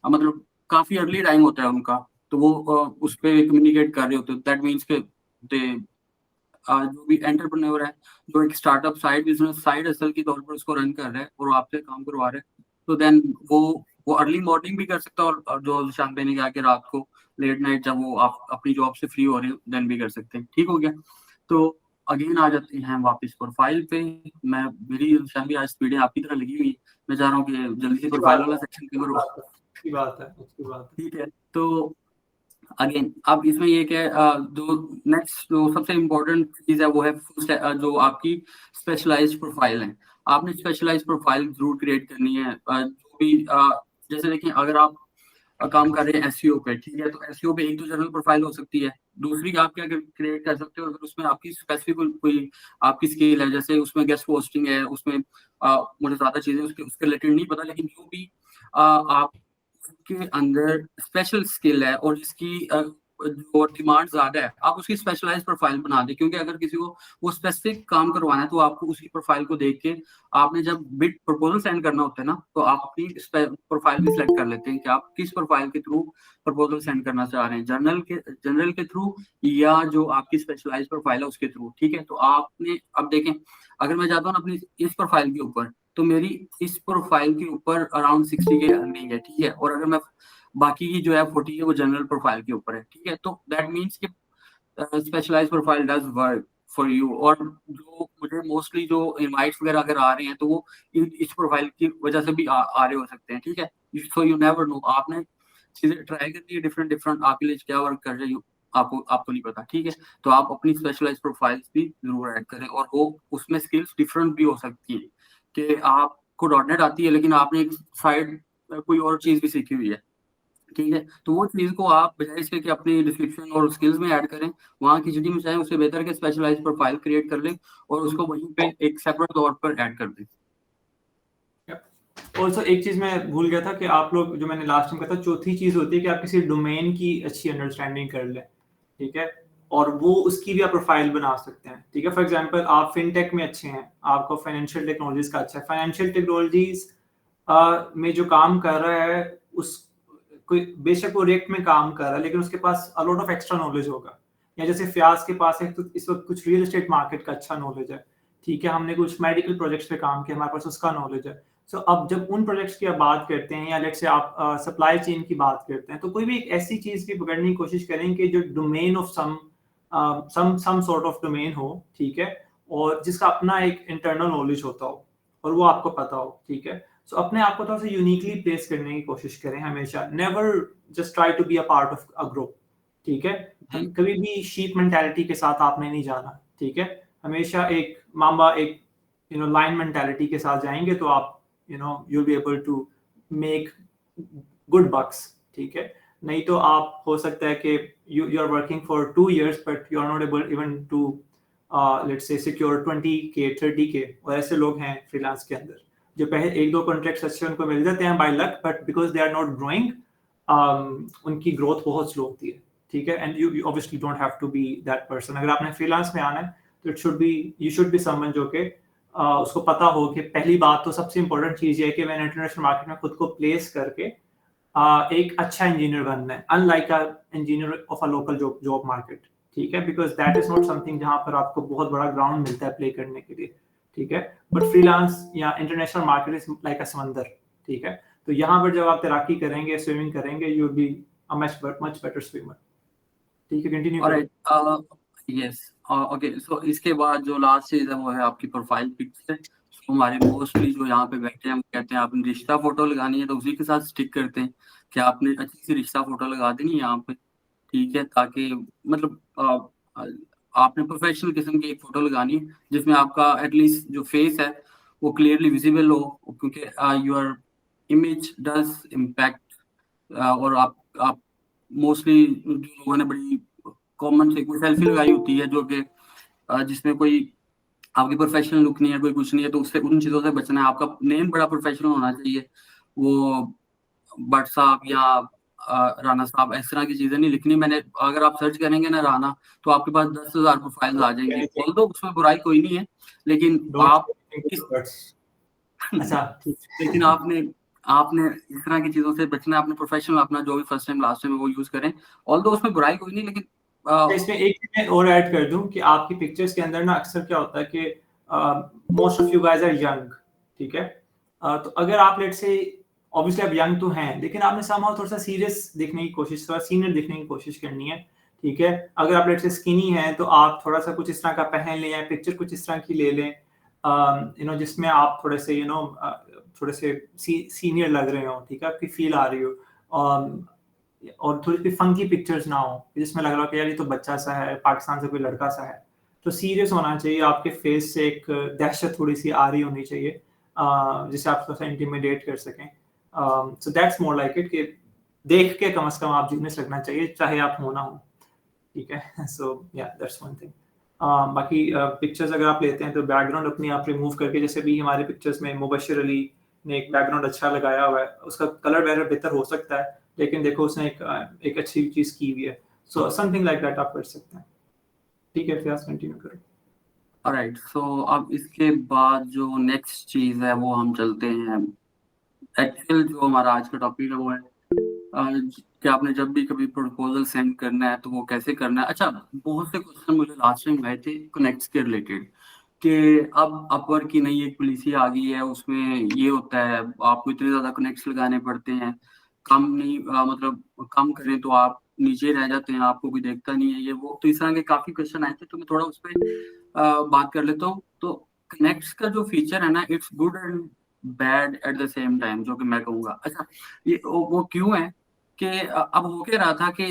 मतलब काफी अर्ली टाइम होता है उनका, तो वो उस पर कम्युनिकेट कर रहे होते हैं. दैट मीन्स के जो भी एंटरप्रेन्योर है, जो एक startup side business side hustle के तौर पर उसको रन कर रहा है और आपसे काम करवा रहा है, तो देन वो अर्ली मॉर्निंग भी कर सकता है, और जो शाम पे नहीं गया कि रात को लेट नाइट जब वो आप अपनी जॉब से फ्री हो रहे हैं देन भी कर सकते हैं. ठीक हो गया. तो अगेन आ जाते हैं वापस प्रोफाइल पे. मेरी शामी आज स्पीडें आपकी तरह लगी हुई, मैं चाह रहा हूँ कि जल्दी से प्रोफाइल वाला सेक्शन कवर हो. उसकी बात है. ठीक है, तो अगेन अब इसमें ये क्या जो नेक्स्ट जो सबसे इम्पोर्टेंट चीज है वो है जो आपकी स्पेशलाइज्ड प्रोफाइल है. आपने स्पेशलाइज्ड प्रोफाइल जरूर क्रिएट करनी है. जो भी जैसे देखिए, अगर आप काम कर रहे हैं एसईओ पे, ठीक है, तो एसईओ पे एक तो जनरल प्रोफाइल हो सकती है, दूसरी आप क्या क्रिएट कर सकते हो अगर उसमें आपकी स्पेसिफिक कोई आपकी स्किल है, जैसे उसमें गेस्ट पोस्टिंग है, उसमें मुझे ज्यादा चीजें उसके रिलेटेड नहीं पता, लेकिन जो भी आपके अंदर स्पेशल स्किल है और जिसकी जो डिमांड ज्यादा है, आप उसकी स्पेशलाइज प्रोफाइल बना दें, क्योंकि अगर किसी को वो स्पेसिफिक काम करवाना है तो आपको उसकी प्रोफाइल को देख के आपने जब बिड प्रपोजल सेंड करना होता है ना, तो आप अपनी प्रोफाइल भी सिलेक्ट कर लेते हैं कि आप किस प्रोफाइल के थ्रू प्रपोजल सेंड करना चाह रहे हैं, जनरल के थ्रू या जो आपकी स्पेशलाइज प्रोफाइल है उसके थ्रू, ठीक है। तो आपने अब देखें, अगर मैं जाता हूँ अपनी इस प्रोफाइल के ऊपर, तो मेरी इस प्रोफाइल के ऊपर अराउंड 60 के अर्निंग है, ठीक है, और अगर मैं बाकी की जो है 40 है वो जनरल प्रोफाइल के ऊपर है, ठीक है। तो दैट मीन्स कि specialise profile does work for you, और जो मुझे मोस्टली जो इनवाइट्स वगैरह अगर आ रहे हैं तो वो इस प्रोफाइल की वजह से भी आ रहे हो सकते हैं, ठीक है। सो यू नेवर नो, आपने चीजें ट्राई करनी है डिफरेंट आपके लिए क्या वर्क कर रही हो, आपको नहीं पता, ठीक है। तो आप अपनी स्पेशलाइज प्रोफाइल्स भी जरूर ऐड करें, और वो उसमें स्किल्स डिफरेंट भी हो सकती है कि आपको डॉटनेट आती है लेकिन आपने एक साइड कोई और चीज भी सीखी हुई है, ठीक है। तो वो चीज को आप बजाय इसके कि अपनी डिस्क्रिप्शन और स्किल्स में ऐड करें, वहाँ खिचड़ी में चाहे उससे बेहतर के स्पेशलाइज प्रोफाइल क्रिएट कर लें और उसको वहीं पे एक सेपरेट तौर पर ऐड कर दें। ऑल्सो एक चीज मैं भूल गया था कि आप लोग, जो मैंने लास्ट टाइम कहा था, चौथी चीज होती है कि आप किसी डोमेन की अच्छी अंडरस्टैंडिंग कर लें, ठीक है, और वो उसकी भी आप प्रोफाइल बना सकते हैं, ठीक है। फॉर एग्जांपल आप फिनटेक में अच्छे हैं, आपको फाइनेंशियल टेक्नोलॉजीज का अच्छा है, फाइनेंशियल टेक्नोलॉजीज में जो काम कर रहा है उस कोई बेशक वो रिएक्ट में काम कर रहा है लेकिन उसके पास a lot of extra knowledge होगा, या जैसे फ्याज के पास है तो इस वक्त कुछ रियल एस्टेट मार्केट का अच्छा नॉलेज है, ठीक है, हमने कुछ मेडिकल प्रोजेक्ट्स पे काम किया, हमारे पास उसका नॉलेज है। सो अब जब उन प्रोजेक्ट्स की आप बात करते हैं या लेट्स से आप सप्लाई चेन की बात करते हैं, तो कोई भी एक ऐसी चीज की पकड़ने की कोशिश करें कि जो domain of some sort of domain हो, ठीक है, और जिसका अपना एक इंटरनल नॉलेज होता हो और वो आपको पता हो, ठीक है। सो अपने आप को थोड़ा सा यूनिकली प्लेस करने की कोशिश करें हमेशा, never just try to be a part of a group, ठीक है। कभी भी शीप मेंटालिटी के साथ आपने नहीं जाना, ठीक है, हमेशा एक मामा एक लाइन मेंटालिटी के साथ जाएंगे तो आप you'll be able to make good bucks, ठीक है। नहीं तो आप हो सकता है कि you are working for 2 years but you are not able even to let's say secure 20k 30k, और ऐसे लोग हैं फ्रीलांस के अंदर जो पहले एक दो कॉन्ट्रैक्ट्स अच्छे उनको मिल जाते हैं by luck, but because they are not growing उनकी ग्रोथ बहुत स्लो होती है, ठीक है। And you obviously don't have to be that person. अगर आपने फ्रीलांस में आना है तो यू शुड बी समवन जो कि उसको पता हो कि पहली बात तो सबसे इंपॉर्टेंट चीज ये है कि मैंने इंटरनेशनल मार्केट में खुद को प्लेस करके एक अच्छा इंजीनियर बनना है, unlike a engineer of a local job market, ठीक है, because that is not something जहां पर आपको बहुत बड़ा ग्राउंड मिलता है प्ले करने के लिए, ठीक है। बट फ्रीलांस या इंटरनेशनल मार्केट इज लाइक अ समंदर, ठीक है। तो यहाँ पर जब आप तैराकी करेंगे, स्विमिंग करेंगे, you will be a much better swimmer, ठीक है। कंटिन्यू करें। यस, ओके, सो इसके बाद जो लास्ट चीज है वो है आपकी प्रोफाइल पिक्चर। तो हमारे मोस्टली जो यहाँ पे बैठे हैं हम कहते हैं आपने रिश्ता फोटो लगानी है तो उसी के साथ स्टिक करते हैं कि आपने अच्छी सी रिश्ता फोटो लगा देनी है यहाँ पे, ठीक है, ताकि मतलब आपने प्रोफेशनल किस्म की एक फोटो लगानी है जिसमें आपका एटलीस्ट जो फेस है वो क्लियरली विजिबल हो, क्योंकि योर इमेज डज इम्पैक्ट। और आप मोस्टली जो लोगों ने बड़ी कॉमन से कोई सेल्फी लगाई होती है जो कि जिसमें कोई आपकी प्रोफेशनल लुक नहीं है, कोई कुछ नहीं है, तो उससे उन चीज़ों से बचना है। आपका नेम बड़ा प्रोफेशनल होना चाहिए, वो भट्ट साहब या राणा साहब इस तरह की चीज़ें नहीं लिखनी। मैंने अगर आप सर्च करेंगे ना राणा तो आपके पास 10,000 प्रोफाइल आ जाएंगे, ऑल्दो उसमें बुराई कोई नहीं है, लेकिन आप अच्छा लेकिन आपने इस तरह की चीज़ों से बचना है। अपने प्रोफेशनल अपना जो भी फर्स्ट टाइम लास्ट टाइम वो यूज करें, ऑल्दो उसमें बुराई कोई नहीं, लेकिन इसमें एक चीज और ऐड कर दूं कि आपकी पिक्चर्स के अंदर ना अक्सर क्या होता है कि most of you guys are young, ठीक है। तो अगर आप लेट्स से ऑब्वियसली आप यंग तो हैं लेकिन आपने समहाउ थोड़ा सा सीरियस दिखने की कोशिश, थोड़ा सीनियर दिखने की कोशिश करनी है, ठीक है। अगर आप लेट्स से स्किनी हैं तो आप थोड़ा सा कुछ इस तरह का पहन लें या पिक्चर कुछ इस तरह की ले लें जिसमें आप थोड़े से थोड़े से सीनियर लग रहे हो, ठीक है, आपकी फील आ रही हो, और थोड़ी सी फंकी पिक्चर्स ना हो जिसमें लग रहा हो कि यार ये तो बच्चा सा है, पाकिस्तान से कोई लड़का सा है। तो सीरियस होना चाहिए, आपके फेस से एक दहशत थोड़ी सी आ रही होनी चाहिए जिससे आप थोड़ा सा इंटिमिडेट कर सकें। So that's more like it कि देख के कम से कम आप जीनियस लगना चाहिए, चाहे आप हो ना हो, ठीक है। सो या दैट्स वन थिंग। बाकी पिक्चर्स अगर आप लेते हैं तो बैकग्राउंड अपनी आप रिमूव करके, जैसे भी हमारे पिक्चर्स में मुबशिर अली ने एक बैकग्राउंड अच्छा लगाया हुआ है, उसका कलर बेहतर हो सकता है, लेकिन देखो उसने एक अच्छी चीज की हुई है। सो समथिंग लाइक दैट आप कर सकते हैं, ठीक है। फिर कंटिन्यू करो। ऑलराइट, सो अब इसके बाद जो नेक्स्ट चीज है वो हम चलते हैं, एक्चुअल जो हमारा आज का टॉपिक है वो है कि आपने जब भी कभी प्रपोजल सेंड करना है तो वो कैसे करना है। अच्छा, बहुत से क्वेश्चन मुझे लास्ट टाइम आए थे कनेक्ट्स के रिलेटेड, कि अब अपवर्क की नई एक पॉलिसी आ गई है, उसमें ये होता है आपको इतने ज्यादा कनेक्ट्स लगाने पड़ते हैं, कम नहीं मतलब कम करें तो आप नीचे रह जाते हैं, आपको कोई देखता नहीं है, ये वो। तो इस तरह के काफी क्वेश्चन आए थे, तो मैं थोड़ा उस पर बात कर लेता हूँ। तो कनेक्ट्स का जो फीचर है ना, it's good and bad at the same time, जो कि मैं कहूँगा। अच्छा, ये वो क्यों है कि अब हो क्या रहा था कि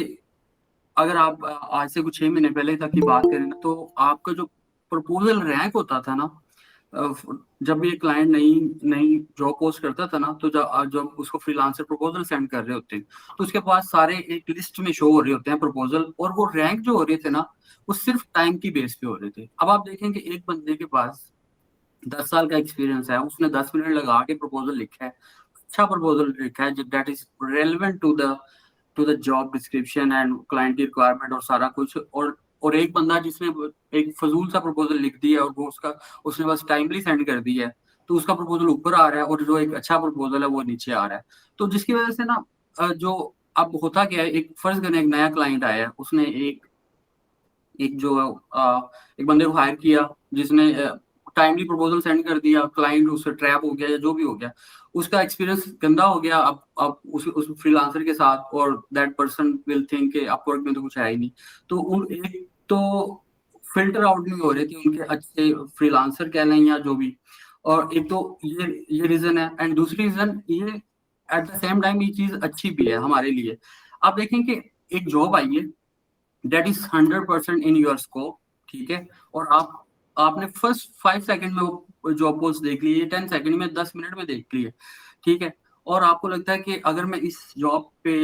अगर आप आज से कुछ 6 महीने पहले तक की बात करें ना, तो आपका जो प्रपोजल रैंक होता था ना, जब भी एक क्लाइंट नई नई जॉब पोस्ट करता था ना, तो जब उसको फ्रीलांसर प्रपोजल सेंड कर रहे होते हैं तो उसके पास सारे एक लिस्ट में शो हो रहे होते हैं प्रपोजल, और वो रैंक जो हो रहे थे ना, वो सिर्फ टाइम की बेस पे हो रहे थे। अब आप देखें कि एक बंदे के पास 10 साल का एक्सपीरियंस है, उसने 10 मिनट लगा के प्रपोजल लिखा है, अच्छा प्रपोजल लिखा है that is relevant to the job description and client की रिक्वायरमेंट और सारा कुछ, और एक बंदा जिसने एक फजूल सा प्रपोजल लिख दिया और वो उसने बस टाइमली सेंड कर दिया है, तो उसका प्रपोजल ऊपर आ रहा है और जो एक अच्छा प्रपोजल है वो नीचे आ रहा है। तो जिसकी वजह से ना जो अब होता क्या है, एक फर्ज करें एक नया क्लाइंट आया है, उसने एक जो एक बंदे को हायर किया जिसने टाइमली प्रपोजल सेंड कर दिया, क्लाइंट उससे ट्रैप हो गया या जो भी हो गया, उसका एक्सपीरियंस गंदा हो गया अब उस फ्रीलांसर के साथ, और दैट पर्सन विल थिंक कि अपवर्क में तो कुछ है ही नहीं। तो एक तो फिल्टर आउट नहीं हो रहे थे उनके अच्छे फ्रीलांसर कह लें या जो भी, और एक तो ये रीजन है, एंड दूसरी रीजन ये एट द सेम टाइम ये चीज अच्छी भी है हमारे लिए। आप देखें कि एक जॉब आई है that is 100% in your scope, ठीक है, और आपने फर्स्ट 5 सेकंड में वो जॉब पोस्ट देख ली है, 10 सेकंड में 10 मिनट में देख ली है, ठीक है, और आपको लगता है कि अगर मैं इस जॉब पे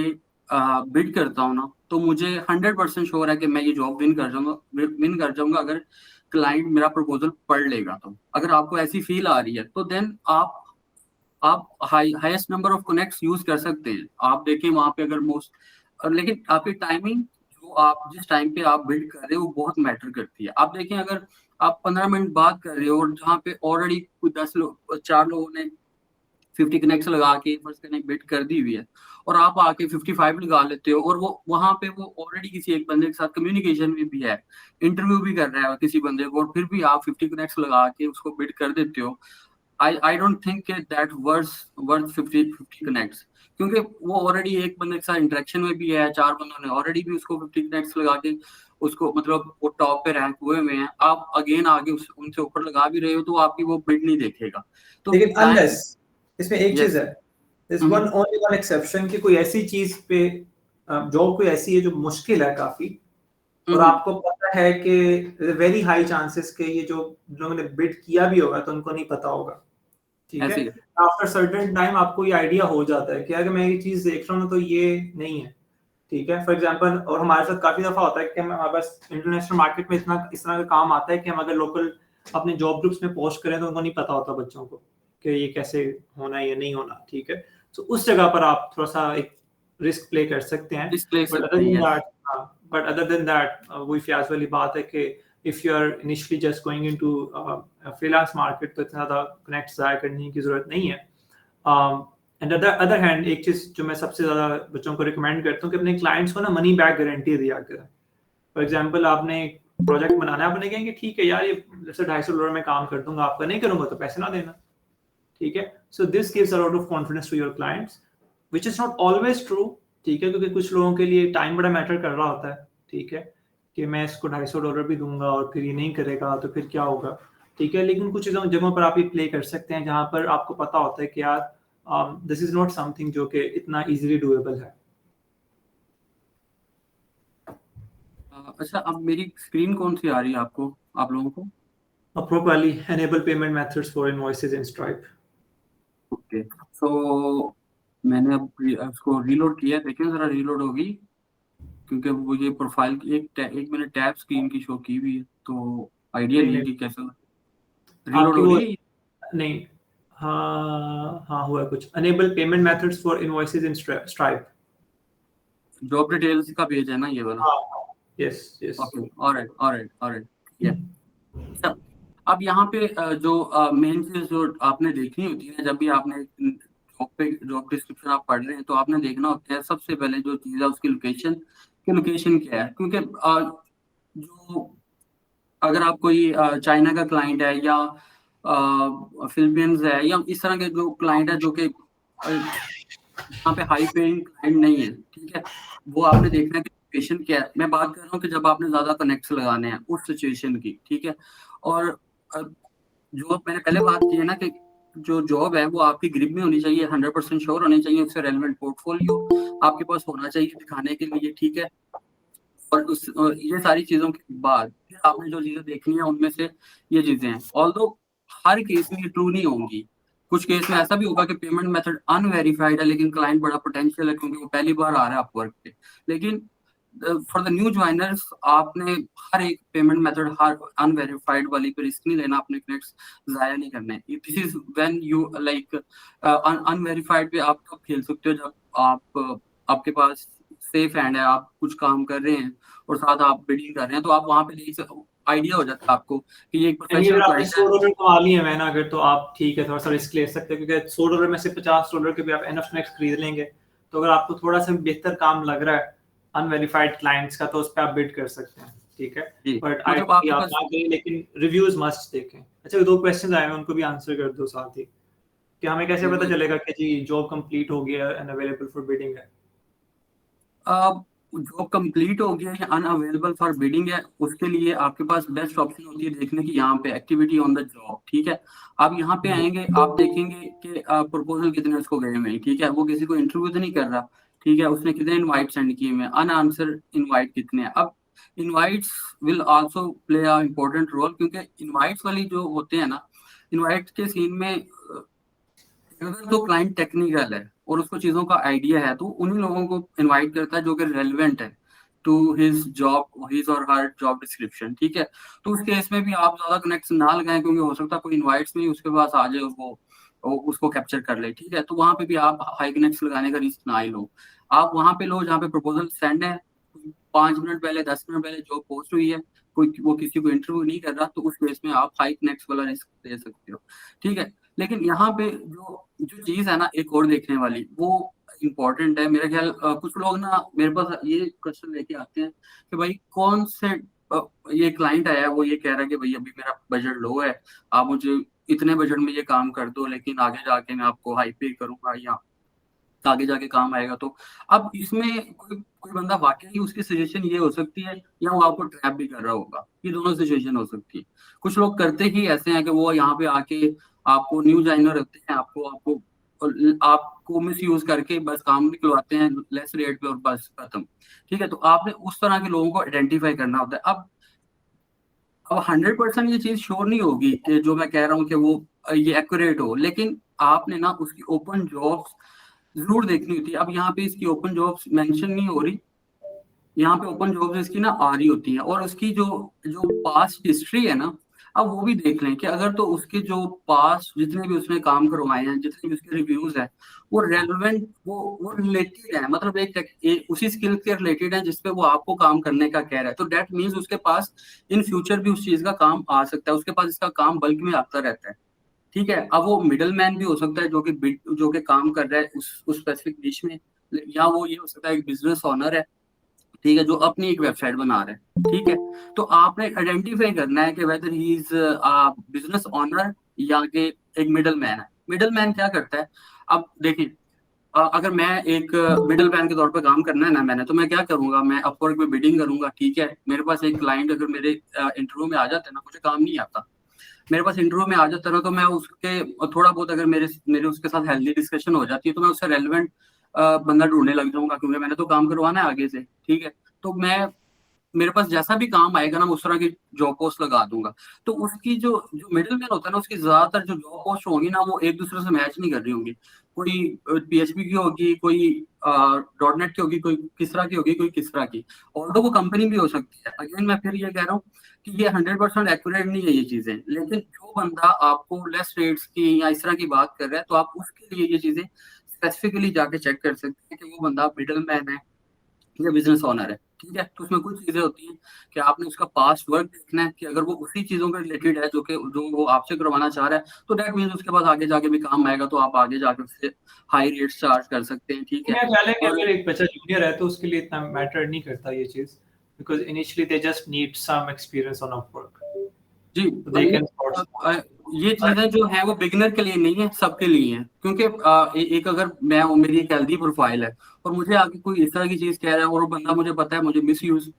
बिड करता हूँ ना, तो मुझे 100% श्योर है कि मैं ये जॉब विन कर जाऊंगा अगर क्लाइंट मेरा प्रपोजल पढ़ लेगा। तो अगर आपको ऐसी फील आ रही है तो देन आप highest number of connects use कर सकते हैं। आप देखें वहां पे अगर लेकिन आपकी टाइमिंग, जो आप जिस टाइम पे आप बिल्ड कर रहे हो वो बहुत मैटर करती है। आप देखें अगर आप 15 मिनट बात कर रहे हो और जहाँ पे ऑलरेडी 4 लोगों ने 50 कनेक्ट लगा के फर्स्ट कनेक्ट बिल्ड कर दी हुई है, और आप आके 55 लगा लेते हो, और वो वहां पे वो ऑलरेडी किसी एक बंदे के साथ कम्युनिकेशन में भी है, इंटरव्यू भी कर रहा है किसी बंदे को, और फिर भी आप 50 कनेक्ट लगा के उसको बिल्ड कर देते हो। I don't think that worth 50 connects, क्योंकि वो ऑलरेडी एक बंदे के साथ इंटरेक्शन में भी है, 4 बंदों ने ऑलरेडी भी उसको 50 कनेक्ट्स लगा के उसको मतलब वो टॉप पे रैंक हुए हुए हैं, आप अगेन आगे उनसे ऊपर लगा भी रहे हो तो आपकी वो बिड नहीं देखेगा। तो लेकिन अनलेस इसमें एक चीज है, हम्म। only one exception कि कोई ऐसी चीज पे जॉब कोई ऐसी है जो मुश्किल है काफी, और आपको पता है कि वेरी हाई चांसेस के ये जो लोगों ने बिड किया भी होगा तो उनको नहीं पता होगा, ठीक है। आफ्टर सर्टेन टाइम आपको ये आइडिया हो जाता है कि अगर मैं ये चीज देख रहा हूँ तो ये नहीं है, ठीक है। फॉर एग्जांपल, और हमारे साथ काफी दफा होता है कि हमारे पास इंटरनेशनल मार्केट में इतना इस तरह का काम आता है कि हम अगर लोकल अपने जॉब ग्रुप्स में पोस्ट करें तो उनको नहीं पता होता बच्चों को कि ये कैसे होना है या नहीं होना, ठीक है। तो उस जगह पर आप थोड़ा सा एक रिस्क प्ले कर सकते हैं, बट अदर देन दैट वही फ्याज वाली बात है कि if you are initially just going into freelance market तो इतना ज़्यादा कनेक्ट ज़ाया करने की ज़रूरत नहीं है। एंड अदर हैंड एक चीज़ जो मैं सबसे ज़्यादा बच्चों को रिकमेंड करता हूँ कि अपने क्लाइंट्स को ना मनी बैक गारंटी दिया करें। फॉर एग्जांपल, आपने प्रोजेक्ट बनाना है, आपने कहेंगे ठीक है यार ये जैसे $250 में काम कर दूंगा, आपका नहीं करूंगा तो पैसे ना देना, ठीक है। So this gives a lot of confidence to your clients, which is not always true, ठीक है, क्योंकि कुछ लोगों के लिए टाइम बड़ा मैटर कर रहा होता है, ठीक है, कि मैं इसको $250 भी दूंगा और फिर ये नहीं करेगा तो फिर क्या होगा, ठीक है। लेकिन कुछ जगहों पर आप ये प्ले कर सकते हैं जहां पर आपको पता होता है कि यार दिस इज नॉट समथिंग जो कि इतना इजीली डूएबल है। अच्छा, अब मेरी स्क्रीन कौन सी आ रही है आपको, आप लोगों को? Properly enable payment methods for invoices in Stripe. Okay, so मैंने अब उसको रीलोड किया, देखें जरा रीलोड होगी, क्योंकि वो ये प्रोफाइल की एक मैंने टैब स्क्रीन की शो की हुई है, तो आइडिया नहीं है कि कैसे रीलोड आपकी हो वो रही है। नहीं, हाँ हाँ हुआ है कुछ। Enable payment methods for invoices in Stripe. Job details का पेज है ना ये वाला? हाँ, यस यस। ओके, ऑलराइट या। अच्छा, अब यहाँ पे जो मेन चीज जो आपने देखनी होती है जब भी आपने जॉब डिस्क्रिप्शन आप पढ़ रहे हैं, तो आपने देखना होता है सबसे पहले जो चीज है उसकी लोकेशन क्या है, क्योंकि जो अगर आप कोई चाइना का क्लाइंट है या फिलीपींस है या इस तरह के जो क्लाइंट है जो कि यहाँ पे हाई पेइंग क्लाइंट नहीं है, ठीक है, वो आपने देखना है कि लोकेशन क्या है। मैं बात कर रहा हूँ कि जब आपने ज्यादा कनेक्ट्स लगाने हैं उस सिचुएशन की, ठीक है। और जो मैंने पहले बात की है ना कि जो जॉब है वो आपकी ग्रिप में होनी चाहिए, 100% श्योर होनी चाहिए, उससे रेलेवेंट पोर्टफोलियो आपके पास होना चाहिए दिखाने के लिए, ठीक है। और ये सारी चीजों के बाद फिर आपने जो चीजें देखनी है उनमें से ये चीजें हैं। ऑल्दो हर केस में ये ट्रू नहीं होंगी, कुछ केस में ऐसा भी होगा कि पेमेंट मेथड अनवेरिफाइड है लेकिन क्लाइंट बड़ा पोटेंशियल है क्योंकि वो पहली बार आ रहा है अपवर्क पे। लेकिन फॉर द न्यू ज्वाइनर्स आपने हर एक पेमेंट मेथड हर अनवेरिफाइड वाली पे रिस्क नहीं लेना, अपने कनेक्ट्स जाया नहीं करने। This is when you like unverified पे आप कब खेल सकते हो, जब आप आपके पास सेफ हैंड है, आप कुछ काम कर रहे हैं और साथ आप बिडिंग कर रहे हैं, तो आप वहां पे आइडिया हो जाता है आपको कि ये एक प्रोफेशनल अगर आपने क्लाइंट है। $100 कमा लिए हैं ना, अगर तो आप ठीक है थोड़ा सा रिस्क ले सकते हैं, क्योंकि $100 में से $50 के भी आप एनफ नेक्स्ट खरीद लेंगे। तो अगर आपको थोड़ा सा बेहतर काम लग रहा है अनवेरिफाइड क्लाइंट्स का, तो उस पर आप बिड कर सकते हैं, ठीक है। जी, बट मतलब आप आपके ना पास करें, लेकिन रिव्यूज मस्ट देखें। अच्छा, 2 क्वेश्चन आए हैं, उनको भी आंसर कर दो साथ ही, कि हमें कैसे पता बिल्कुल। चलेगा कि जी जॉब कंप्लीट हो गया एंड अवेलेबल फॉर बिडिंग है। जॉब कंप्लीट हो गया या अनअवेलेबल फॉर बिडिंग है, उसके लिए आपके पास बेस्ट ऑप्शन होती है देखने की यहाँ पे एक्टिविटी ऑन द जॉब, ठीक है। आप यहाँ पे आएंगे, आप देखेंगे कि प्रपोजल कितने उसको गए हुए हैं, ठीक है, वो किसी को इंटरव्यू तो नहीं कर रहा, ठीक है, उसने कितने इनवाइट सेंड किए हुए हैं, अनआंसर इनवाइट कितने हैं। अब invites will also play a important role, क्योंकि इनवाइट्स वाली जो होते हैं ना, इनवाइट के सीन में अगर तो क्लाइंट टेक्निकल है और उसको चीजों का आइडिया है तो उन्हीं लोगों को इनवाइट करता है जो कि रेलेवेंट है टू हिज जॉब, हिज और हर जॉब डिस्क्रिप्शन, ठीक है। तो उस केस में भी आप ज्यादा कनेक्ट ना लगाएं, क्योंकि हो सकता है कोई इनवाइट्स में ही उसके पास आ जाए और वो उसको कैप्चर कर ले, ठीक है। तो वहां पे भी आप हाई कनेक्ट लगाने का रिस्क ना ही लो। आप वहां पे लो जहाँ पे प्रपोजल सेंड है, 5 मिनट पहले 10 मिनट पहले जॉब पोस्ट हुई है, कोई वो किसी को इंटरव्यू नहीं कर रहा, तो उस केस में आप हाई कनेक्ट वाला रिस्क ले सकते हो, ठीक है। लेकिन यहाँ पे जो जो चीज है ना एक और देखने वाली, वो इम्पोर्टेंट है मेरे ख्याल। कुछ लोग ना मेरे पास ये क्वेश्चन लेके आते हैं कि भाई कौन से ये क्लाइंट आया है, वो ये कह रहा है कि भाई अभी मेरा बजट लो है, आप मुझे इतने बजट में ये काम कर दो, लेकिन आगे जाके मैं आपको हाई पे करूंगा या आगे जाके काम आएगा। तो अब इसमें कोई बंदा वाकई उसकी सजेशन ये हो सकती है या वो आपको ट्रैप भी कर रहा होगा, ये दोनों सिचुएशन हो सकती है। कुछ लोग करते ही ऐसे हैं कि वो यहाँ पे आके आपको न्यू ज्वाइनर रखते हैं, आपको आपको मिस यूज करके बस काम निकलवाते हैं लेस रेट पे और बस खत्म, ठीक है। तो आपने उस तरह के लोगों को आइडेंटिफाई करना होता है। अब 100% ये चीज श्योर नहीं होगी कि जो मैं कह रहा हूँ कि वो ये एक्यूरेट हो, लेकिन आपने ना उसकी ओपन जॉब्स जरूर देखनी होती है। अब यहाँ पे इसकी ओपन जॉब्स मेंशन नहीं हो रही, यहाँ पे ओपन जॉब्स इसकी ना आ रही होती है, और उसकी जो जो पास्ट हिस्ट्री है ना, अब वो भी देख लें कि अगर तो उसके जो पास्ट जितने भी उसने काम करवाए हैं, जितने भी उसके रिव्यूज हैं, वो रेलेवेंट, वो रिलेटेड है, मतलब एक उसी स्किल के रिलेटेड है जिसपे वो आपको काम करने का कह रहा है, तो दैट मीन्स उसके पास इन फ्यूचर भी उस चीज का काम आ सकता है, उसके पास इसका काम बल्क में आता रहता है, ठीक है। अब वो मिडल मैन भी हो सकता है जो कि काम कर रहा है उस स्पेसिफिक निश में, या वो ये हो सकता है एक बिजनेस ओनर है, ठीक है, जो अपनी एक वेबसाइट बना रहा है, ठीक है। तो आपने आइडेंटिफाई करना है कि weather he is business owner या कि एक मिडल मैन है। मिडल मैन क्या करता है, अब देखिए, अगर मैं एक मिडल मैन के तौर पर काम करना है ना मैंने, तो मैं क्या करूंगा, मैं अपवर्क पे बिडिंग करूंगा, ठीक है। मेरे पास एक क्लाइंट अगर मेरे इंटरव्यू में आ जाता है ना, मुझे काम नहीं आता, मेरे पास इंटरव्यू में आ जाता है ना, तो मैं उसके थोड़ा बहुत अगर मेरे उसके साथ हेल्दी डिस्कशन हो जाती है, तो मैं उससे रेलेवेंट बंदा ढूंढने लग जाऊंगा, क्योंकि मैंने तो काम करवाना है आगे से, ठीक है। तो मैं मेरे पास जैसा भी काम आएगा ना, मैं उस तरह की जॉब पोस्ट लगा दूंगा। तो उसकी जो जो मिडिल मैन होता है ना, उसकी ज्यादातर जो जॉब पोस्ट होंगी ना, वो एक दूसरे से मैच नहीं कर रही होंगी। कोई PHP की होगी, कोई .NET की होगी, कोई किस तरह की होगी, कोई किस तरह की। ऑल्दो वो कंपनी भी हो सकती है। अगेन मैं फिर ये कह रहा हूँ कि ये 100% एक्यूरेट नहीं है ये चीजें, लेकिन जो बंदा आपको लेस रेट्स की या इस तरह की बात कर रहा है, तो आप उसके लिए ये चीजें स्पेसिफिकली जाके चेक कर सकते हैं कि वो बंदा मिडिल मैन है या बिजनेस ओनर है। ठीक है, तो उसमें कुछ चीजें होती हैं कि आपने उसका पास्ट वर्क देखना है कि अगर वो उसी चीजों के रिलेटेड है जो वो आपसे करवाना चाह रहा है, तो दैट मीन्स उसके बाद आगे जाके भी काम आएगा, तो आप आगे जाके उससे हाई रेट्स चार्ज कर सकते हैं। ठीक है, मेरा ख्याल है कि अगर एक बच्चा जूनियर है तो उसके लिए इतना मैटर नहीं करता ये चीज, because initially they just need some experience on Upwork. जी। They can sort- ये चीजें जो है वो बिगिनर के लिए नहीं है, सबके लिए है। क्योंकि एक अगर मेरी एक हेल्दी प्रोफाइल है और मुझे आगे कोई इस तरह की चीज कह रहा है और वो बंदा मुझे पता है मुझे मिस यूज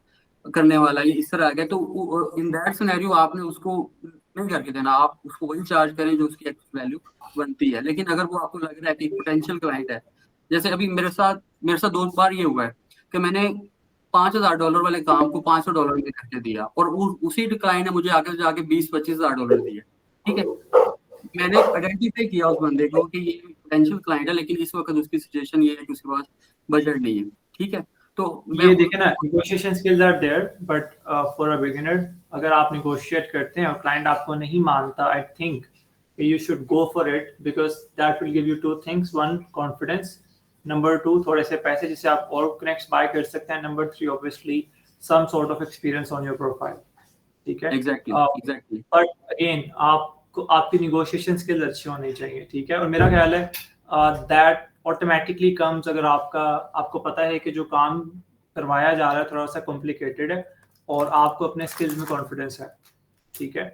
करने वाला है, इस तरह आ गया, तो इन दैट सिनेरियो आपने उसको नहीं करके देना, आप उसको वही चार्ज करें जो उसकी एक्चुअल वैल्यू बनती है। लेकिन अगर वो आपको लग रहा है कि पोटेंशियल क्लाइंट है, जैसे अभी मेरे साथ 2 बार ये हुआ है कि मैंने $5,000 वाले काम को $500 में करके दिया और उसी क्लाइंट ने मुझे आगे जाके $20-25,000 दिए। ठीक है, मैंने आइडेंटिफाई किया उस बंदे को कि ये पोटेंशियल क्लाइंट है, लेकिन इस वक्त उसकी सिचुएशन ये है कि उसके पास बजट नहीं है। ठीक है, तो ये देखें ना, negotiation skills are there, but for a beginner अगर आप नेगोशिएट करते हैं और क्लाइंट आपको नहीं मानता, I think you should go for it because that will give you 2 things: 1 confidence, number 2 थोड़े से पैसे जिससे आप और कनेक्ट्स बाय कर सकते हैं, number 3 obviously some sort of experience on your profile। ठीक है, एग्जैक्टली। बट अगेन आपको आपकी नेगोशिएशन स्किल्स अच्छी होनी चाहिए। ठीक है, और मेरा ख्याल है दैट ऑटोमेटिकली कम्स अगर आपको पता है कि जो काम करवाया जा रहा है थोड़ा सा कॉम्प्लिकेटेड है और आपको अपने स्किल्स में कॉन्फिडेंस है। ठीक है,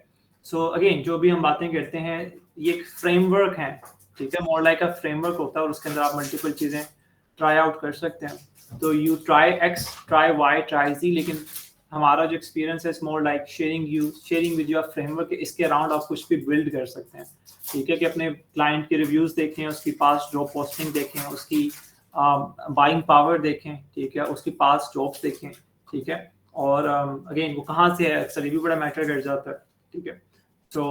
सो अगेन जो भी हम बातें करते हैं ये एक फ्रेमवर्क है। ठीक है, मोर लाइक अ फ्रेमवर्क होता है और उसके अंदर आप मल्टीपल चीज़ें ट्राई आउट कर सकते हैं। तो you try X, try Y, try Z, लेकिन हमारा जो एक्सपीरियंस है more like sharing with your framework. इसके अराउंड आप कुछ भी बिल्ड कर सकते हैं। ठीक है, कि अपने क्लाइंट के रिव्यूज़ देखें, उसकी पास्ट जॉब पोस्टिंग देखें, उसकी बाइंग पावर देखें। ठीक है, उसकी पास्ट जॉब्स देखें। ठीक है, और अगेन वो कहाँ से है, अक्सर ये भी बड़ा मैटर कर जाता है। ठीक है, तो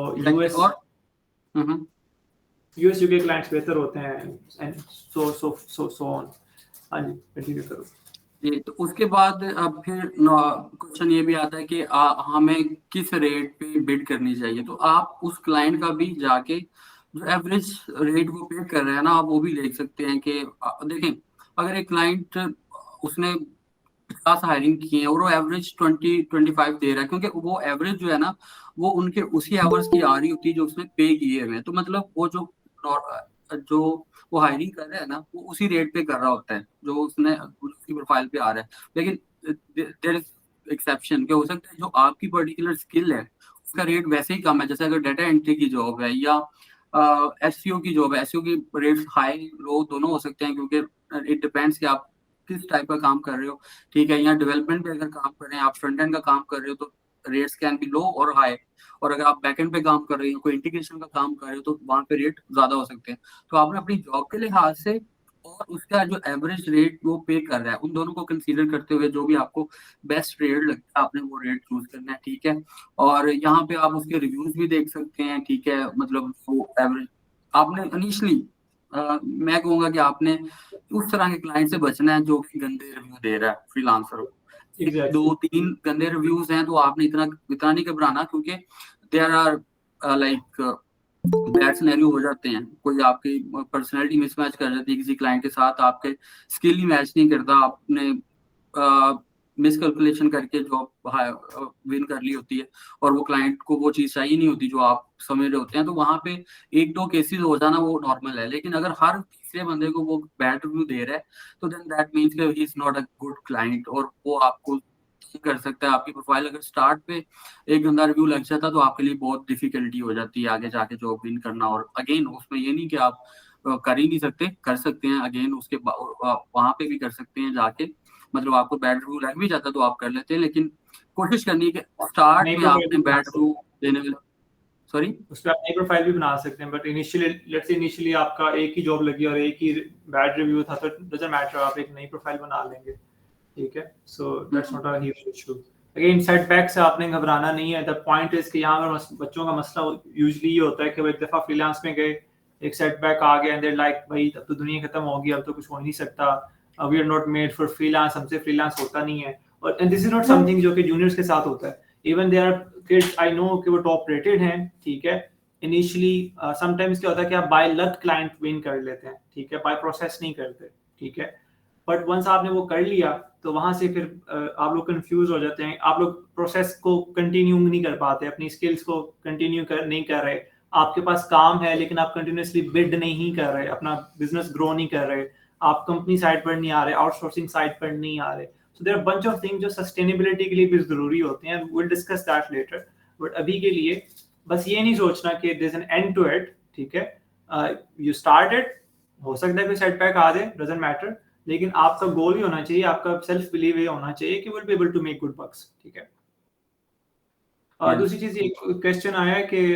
यूएस यूके क्लाइंट्स बेहतर होते हैं एंड सो ऑन। हाँ जी, कंटिन्यू करो। जी, तो उसके बाद अब फिर क्वेश्चन ये भी आता है कि हमें किस रेट पे बिड करनी चाहिए। तो आप उस क्लाइंट का भी जाके जो एवरेज रेट वो पे कर रहे हैं ना, आप वो भी देख सकते हैं कि देखें, अगर एक क्लाइंट उसने 50 हायरिंग की है और वो एवरेज 20-25 दे रहा है, क्योंकि वो एवरेज जो है ना वो उनके उसी आवर्स की आ रही होती है जो उसने पे किए हुए हैं। तो मतलब वो जो वो हायरिंग कर रहा है ना, वो उसी रेट पे कर रहा होता है जो उसने उसकी प्रोफाइल पे आ रहा है। लेकिन देयर इज एक्सेप्शन, क्या हो सकता है जो आपकी पर्टिकुलर स्किल है उसका रेट वैसे ही कम है। जैसे अगर डाटा एंट्री की जॉब है या एसईओ की जॉब है, एसईओ की रेट्स हाई लो दोनों हो सकते हैं, क्योंकि इट डिपेंड्स कि आप किस टाइप का काम कर रहे हो। ठीक है, या डेवलपमेंट पे अगर काम कर रहे हैं, आप फ्रंट एंड का काम कर रहे हो, तो रेट्स कैन बी लो और हाई। और अगर आप बैक एंड पे काम कर रहे हो, कोई इंटीग्रेशन का काम कर रहे हो, तो वहाँ पे रेट ज्यादा हो सकते हैं। तो आपने अपनी जॉब के लिहाज से और उसका जो एवरेज रेट वो पे कर रहा है, उन दोनों को कंसीडर करते हुए जो भी आपको बेस्ट रेट लगता है आपने वो रेट चूज करना है। ठीक है, और यहाँ पे आप उसके रिव्यूज भी देख सकते हैं। ठीक है, मतलब वो एवरेज आपने इनिशियली मैं कहूँगा कि आपने उस तरह के क्लाइंट से बचना है जो कि गंदे रिव्यू दे रहा है फ्रीलांसर। Exactly. 2-3 गंदे रिव्यूज हैं तो आपने इतना नहीं घबराना, क्योंकि there are like bad scenario हो जाते हैं। कोई आपकी पर्सनैलिटी मिसमैच कर जाती है किसी क्लाइंट के साथ, आपके स्किल ही मैच नहीं करता, आपने मिसकैलकुलेशन करके जॉब विन कर ली होती है और वो क्लाइंट को वो चीज़ चाहिए नहीं होती जो आप समझ रहे होते हैं। तो वहाँ पे 1-2 केसेस हो जाना वो नॉर्मल है। लेकिन अगर हर तीसरे बंदे को वो बैड रिव्यू दे रहा है, तो देन दैट मीन्स कि he is not a good client और वो आपको कर सकता है। आपकी प्रोफाइल अगर स्टार्ट पे एक गंदा रिव्यू लग जाता तो आपके लिए बहुत डिफिकल्टी हो जाती है आगे जाके जॉब विन करना। और अगेन उसमें ये नहीं कि आप कर ही नहीं सकते, कर सकते हैं। अगेन उसके वहां पे भी कर सकते हैं जाके, मतलब आपको बैड रिव्यू लग भी जाता तो आप कर लेते हैं। लेकिन कोशिश करनी है कि स्टार्ट में आपने बैड रिव्यू देने वाले सॉरी उस पर आप नई प्रोफाइल भी बना सकते हैं, बट इनिशियली आपका एक ही जॉब लगी और एक ही बैड रिव्यू था तो डजंट मैटर, आप एक नई प्रोफाइल बना लेंगे। ठीक है, so that's not a huge issue. Again setback से आपने घबराना नहीं है। द पॉइंट इज कि यहाँ पर बच्चों का मसला यूजुअली ये होता है कि वो एक दफ़ा फ्रीलांस में गए, एक सेटबैक आ गया एंड दे लाइक भाई अब तो दुनिया खत्म होगी, अब तो कुछ हो नहीं सकता, we are not made for freelance, हमसे फ्रीलांस होता नहीं है। और and this is not something जो कि जूनियर्स के साथ होता है। Even they are kids I know कि वो टॉप रेटेड हैं, ठीक है, इनिशियली समटाइम्स क्या होता है कि आप बाय लक क्लाइंट विन कर लेते हैं, ठीक है, बाय प्रोसेस नहीं करते, ठीक है, बट वंस आपने वो कर लिया तो वहां से फिर आप लोग कंफ्यूज हो जाते हैं, आप लोग प्रोसेस को कंटिन्यू नहीं कर पाते, अपनी स्किल्स को कंटिन्यू नहीं कर रहे, आपके पास काम है लेकिन आप कंटिन्यूसली बिड नहीं कर रहे, अपना बिजनेस ग्रो नहीं कर रहे, आप कंपनी साइड पर नहीं आ रहे, आउटसोर्सिंग साइड पर नहीं आ रहे। So there are bunch of things जो सस्टेनेबिलिटी के लिए भी जरूरी होते हैं, will discuss that later, but अभी के लिए बस ये नहीं सोचना कि there is an end to it, ठीक है, यू स्टार्टेड, हो सकता है कोई सेटबैक आ जाए, डजंट मैटर, लेकिन आपका गोल ही होना चाहिए, आपका सेल्फ बिलीव ये होना चाहिए कि will be able to make good bucks, ठीक है। दूसरी चीज एक क्वेश्चन आया है कि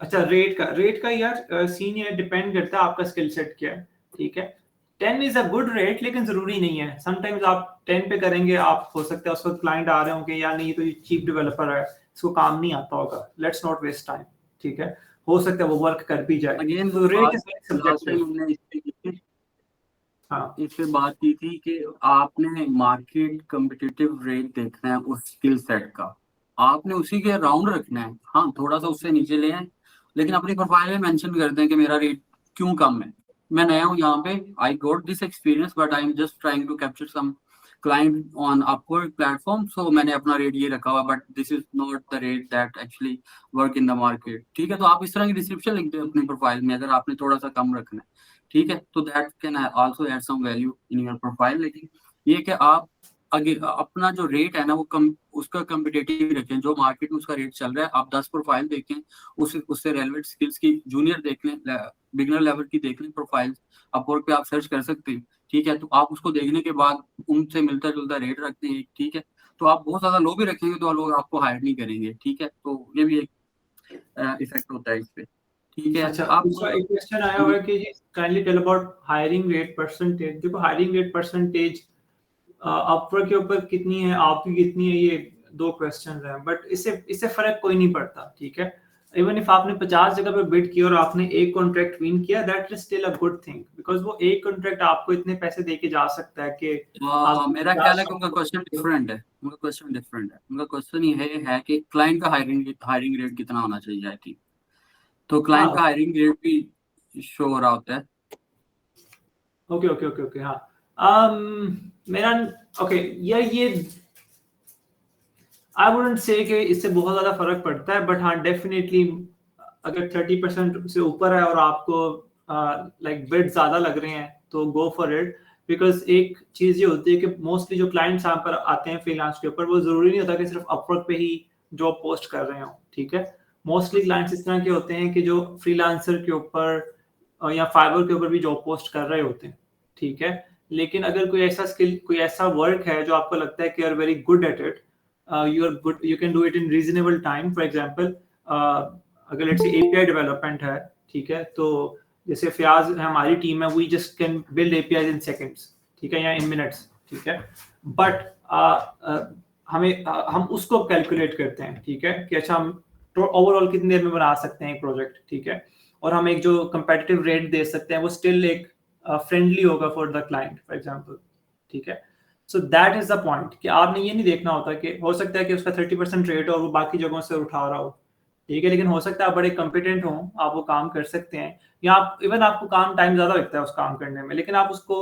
अच्छा रेट का यार सीन ये डिपेंड करता है आपका स्किल सेट क्या है, ठीक है। 10 इज अ गुड रेट लेकिन जरूरी नहीं है, समटाइम्स आप 10 पे करेंगे, आप हो सकता है उस वक्त क्लाइंट आ रहे होंगे यार नहीं तो ये चीप डेवलपर है, इसको काम नहीं आता होगा, लेट्स नॉट वेस्ट टाइम, ठीक है, हो सकता है वो वर्क कर भी जाए। अगेन तो रेट इज सब्जेक्टिव। हमने हाँ इस पे बात की थी कि आपने मार्केट कम्पिटिटिव रेट देखना है उस स्किल सेट का, आपने उसी के अराउंड रखना है। हाँ थोड़ा सा उससे नीचे ले आए, लेकिन अपनी प्रोफाइल में मेंशन कर दें कि मेरा रेट क्यों कम है, मैं नया हूँ यहाँ पे, I got this experience but I am just trying to capture some client on Upwork platform, so मैंने अपना रेट ये रखा हुआ, but this is not the rate that actually work in the market, ठीक है। तो आप इस तरह की डिस्क्रिप्शन लिख दें अपनी प्रोफाइल में अगर आपने थोड़ा सा कम रखना है, ठीक है, तो that can also add some value in your profile. लेकिन ये कि आप आगे अपना जो रेट है ना वो कम उसका कम्पिटेटिव रखें, जो मार्केट में उसका रेट चल रहा है, आप 10 प्रोफाइल देखें, उससे रेलेवेंट स्किल्स की जूनियर देख लें, बिगनर लेवल की देख लें प्रोफाइल, अपवर्क पे आप सर्च कर सकते हैं, ठीक है। तो आप उसको देखने के बाद उनसे मिलता जुलता रेट रखते हैं, ठीक है। तो आप बहुत ज्यादा लो भी रखेंगे तो लोग आपको हायर नहीं करेंगे, ठीक है। तो ये भी एक इफेक्ट होता है इस पे, ठीक है। अच्छा, आप दूसरा एक क्वेश्चन आया हुआ है कि जी kindly tell about hiring rate percentage. देखो हायरिंग रेट परसेंटेज अपवर्क के ऊपर कितनी है, आपकी कितनी है, ये दो क्वेश्चन हैं, बट इससे फर्क कोई नहीं पड़ता, ठीक है। इवन इफ आपने 50 जगह पे बिड किया और आपने एक कॉन्ट्रैक्ट विन किया, that is still a good thing, because वो एक कॉन्ट्रैक्ट आपको इतने पैसे दे के जा सकता है कि मेरा ख्याल है कि उनका क्वेश्चन डिफरेंट है, उनका क्वेश्चन ये है कि क्लाइंट का हायरिंग रेट कितना होना चाहिए, आई थिंक। तो क्लाइंट का हायरिंग रेट भी शो हो रहा होता है। ओके ओके ओके ओके, हाँ मेरा ओके यार ये आई वुडंट से कि इससे बहुत ज्यादा फर्क पड़ता है, बट हाँ डेफिनेटली अगर 30% से ऊपर है और आपको लाइक बिड ज्यादा लग रहे हैं तो गो फॉर इट, बिकॉज एक चीज ये होती है कि मोस्टली जो क्लाइंट्स यहाँ पर आते हैं फ्रीलांस के ऊपर, वो जरूरी नहीं होता कि सिर्फ अपवर्क पे ही जॉब पोस्ट कर रहे हो, ठीक है। मोस्टली क्लाइंट्स इस तरह के होते हैं कि जो फ्रीलांसर के ऊपर या फाइवर के ऊपर भी जॉब पोस्ट कर रहे होते हैं, ठीक है। लेकिन अगर कोई ऐसा स्किल, कोई ऐसा वर्क है जो आपको लगता है कि you are very good at it, you can do it in reasonable time, for example अगर लेट्स से API डेवलपमेंट है, ठीक है, तो जैसे फयाज हमारी टीम है, we just can build APIs in seconds, ठीक है, या in minutes, ठीक है, बट हम उसको कैलकुलेट करते हैं, ठीक है, कि अच्छा हम ओवरऑल कितनी देर में बना सकते हैं एक प्रोजेक्ट, ठीक है, और हम एक जो कंपेटिटिव रेट दे सकते हैं वो स्टिल एक फ्रेंडली होगा for the client, for example, ठीक है। So that is the point कि आपने ये नहीं देखना होता कि हो सकता है कि उसका 30% रेट और वो बाकी जगहों से उठा रहा हो, ठीक है, लेकिन हो सकता है आप बड़े कॉम्पिटेंट हो, आप वो काम कर सकते हैं, या आप इवन आपको काम टाइम ज्यादा लगता है उस काम करने में, लेकिन आप उसको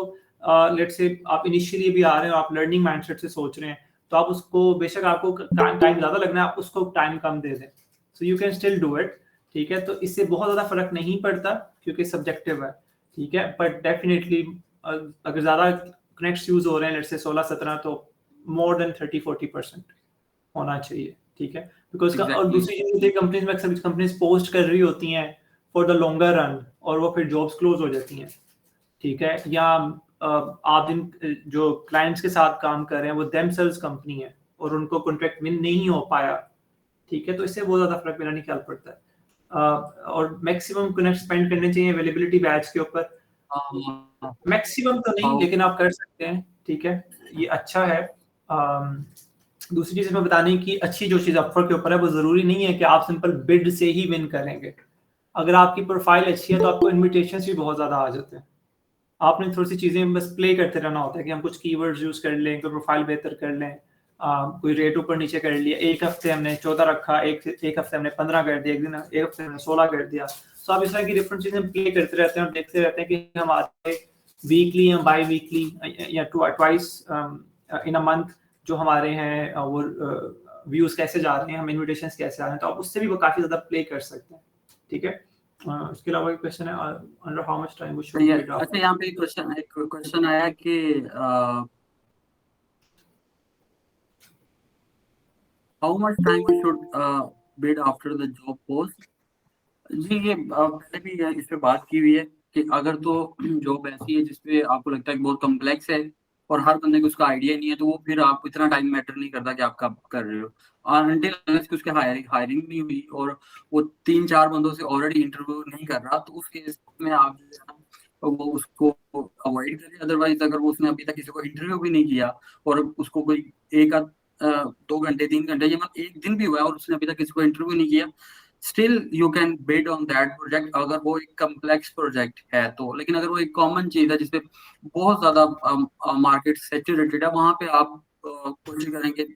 लेट्स से आप इनिशियली भी आ रहे हो, आप लर्निंग माइंडसेट से सोच रहे हैं, तो आप उसको बेशक आपको टाइम ज्यादा लगना है, आप उसको टाइम कम दे दें, so you can still do it, ठीक है। तो इससे बहुत ज्यादा फर्क नहीं पड़ता क्योंकि सब्जेक्टिव है, ठीक है, बट डेफिनेटली अगर ज्यादा कनेक्ट्स यूज हो रहे हैं लेट्स से 16-17, तो मोर देन 30-40% होना चाहिए, ठीक है, बिकॉज और दूसरी चीज होती है कंपनीज में अक्सर कंपनीज पोस्ट कर रही होती हैं फॉर द लॉन्गर रन और वो फिर जॉब्स क्लोज हो जाती हैं, ठीक है, या आप जिन जो क्लाइंट्स के साथ काम कर रहे हैं वो देमसेल्व्स कंपनी है और उनको कॉन्ट्रैक्ट विन नहीं हो पाया, ठीक है, तो इससे बहुत ज्यादा फर्क मेरा नहीं ख्याल पड़ता है। और मैक्सिमम कनेक्ट स्पेंड करने चाहिए अवेलेबिलिटी बैच के ऊपर, मैक्सिमम तो नहीं लेकिन आप कर सकते हैं, ठीक है, ये अच्छा है, दूसरी चीज़ मैं बताने की अच्छी जो चीज़ अपवर्क के ऊपर है, वो ज़रूरी नहीं है कि आप सिंपल बिड से ही विन करेंगे। अगर आपकी प्रोफाइल अच्छी है तो आपको इन्विटेशंस भी बहुत ज़्यादा आ जाते हैं। आपने थोड़ी सी चीज़ें बस प्ले करते रहना होता है कि हम कुछ कीवर्ड्स यूज़ कर लें, कोई प्रोफाइल बेहतर कर लें, कोई रेट ऊपर नीचे कर लिया। एक हफ्ते हमने 14 रखा, एक हफ्ते हमने 15 कर दिया, एक हफ्ते हमने 16 कर दिया। तो आप इस तरह की डिफरेंट चीज़ें प्ले करते रहते हैं और देखते रहते हैं कि हमारे वीकली या बाई वीकली या ट्वाइस इन अ मंथ जो हमारे हैं वो व्यूज़ कैसे जा रहे हैं, हम इन्विटेशंस कैसे आ रहे हैं। तो आप उससे भी वो काफ़ी ज़्यादा प्ले कर सकते हैं। ठीक है, इसके अलावा एक क्वेश्चन है, under how much time we should bid. अच्छा, यहाँ पे एक क्वेश्चन आया कि how much time we should bid after the job post. जी, ये पहले भी इस पे बात की हुई है कि अगर तो जॉब ऐसी है जिसपे आपको लगता है कि बहुत कॉम्प्लेक्स है और हर बंदे को उसका आइडिया नहीं है, तो वो फिर आपको इतना टाइम मैटर नहीं करता कि आप कब कर रहे हो। अनटिल अनलेस कि उसके हायरिंग नहीं हुई और वो 3-4 बंदों से ऑलरेडी इंटरव्यू नहीं कर रहा, तो उस केस में आप जो है ना, वो उसको अवॉइड करें। अदरवाइज अगर वो उसने अभी तक किसी को इंटरव्यू भी नहीं किया और उसको कोई 2 घंटे 3 घंटे या मतलब 1 दिन भी हुआ है और उसने अभी तक किसी को इंटरव्यू नहीं किया, still you can bid on that project अगर वो एक कम्प्लेक्स प्रोजेक्ट है तो। लेकिन अगर वो एक कॉमन चीज है जिसपे बहुत ज्यादा मार्केट सेचुरेटेड है, वहां पे आप कोशिश करेंगे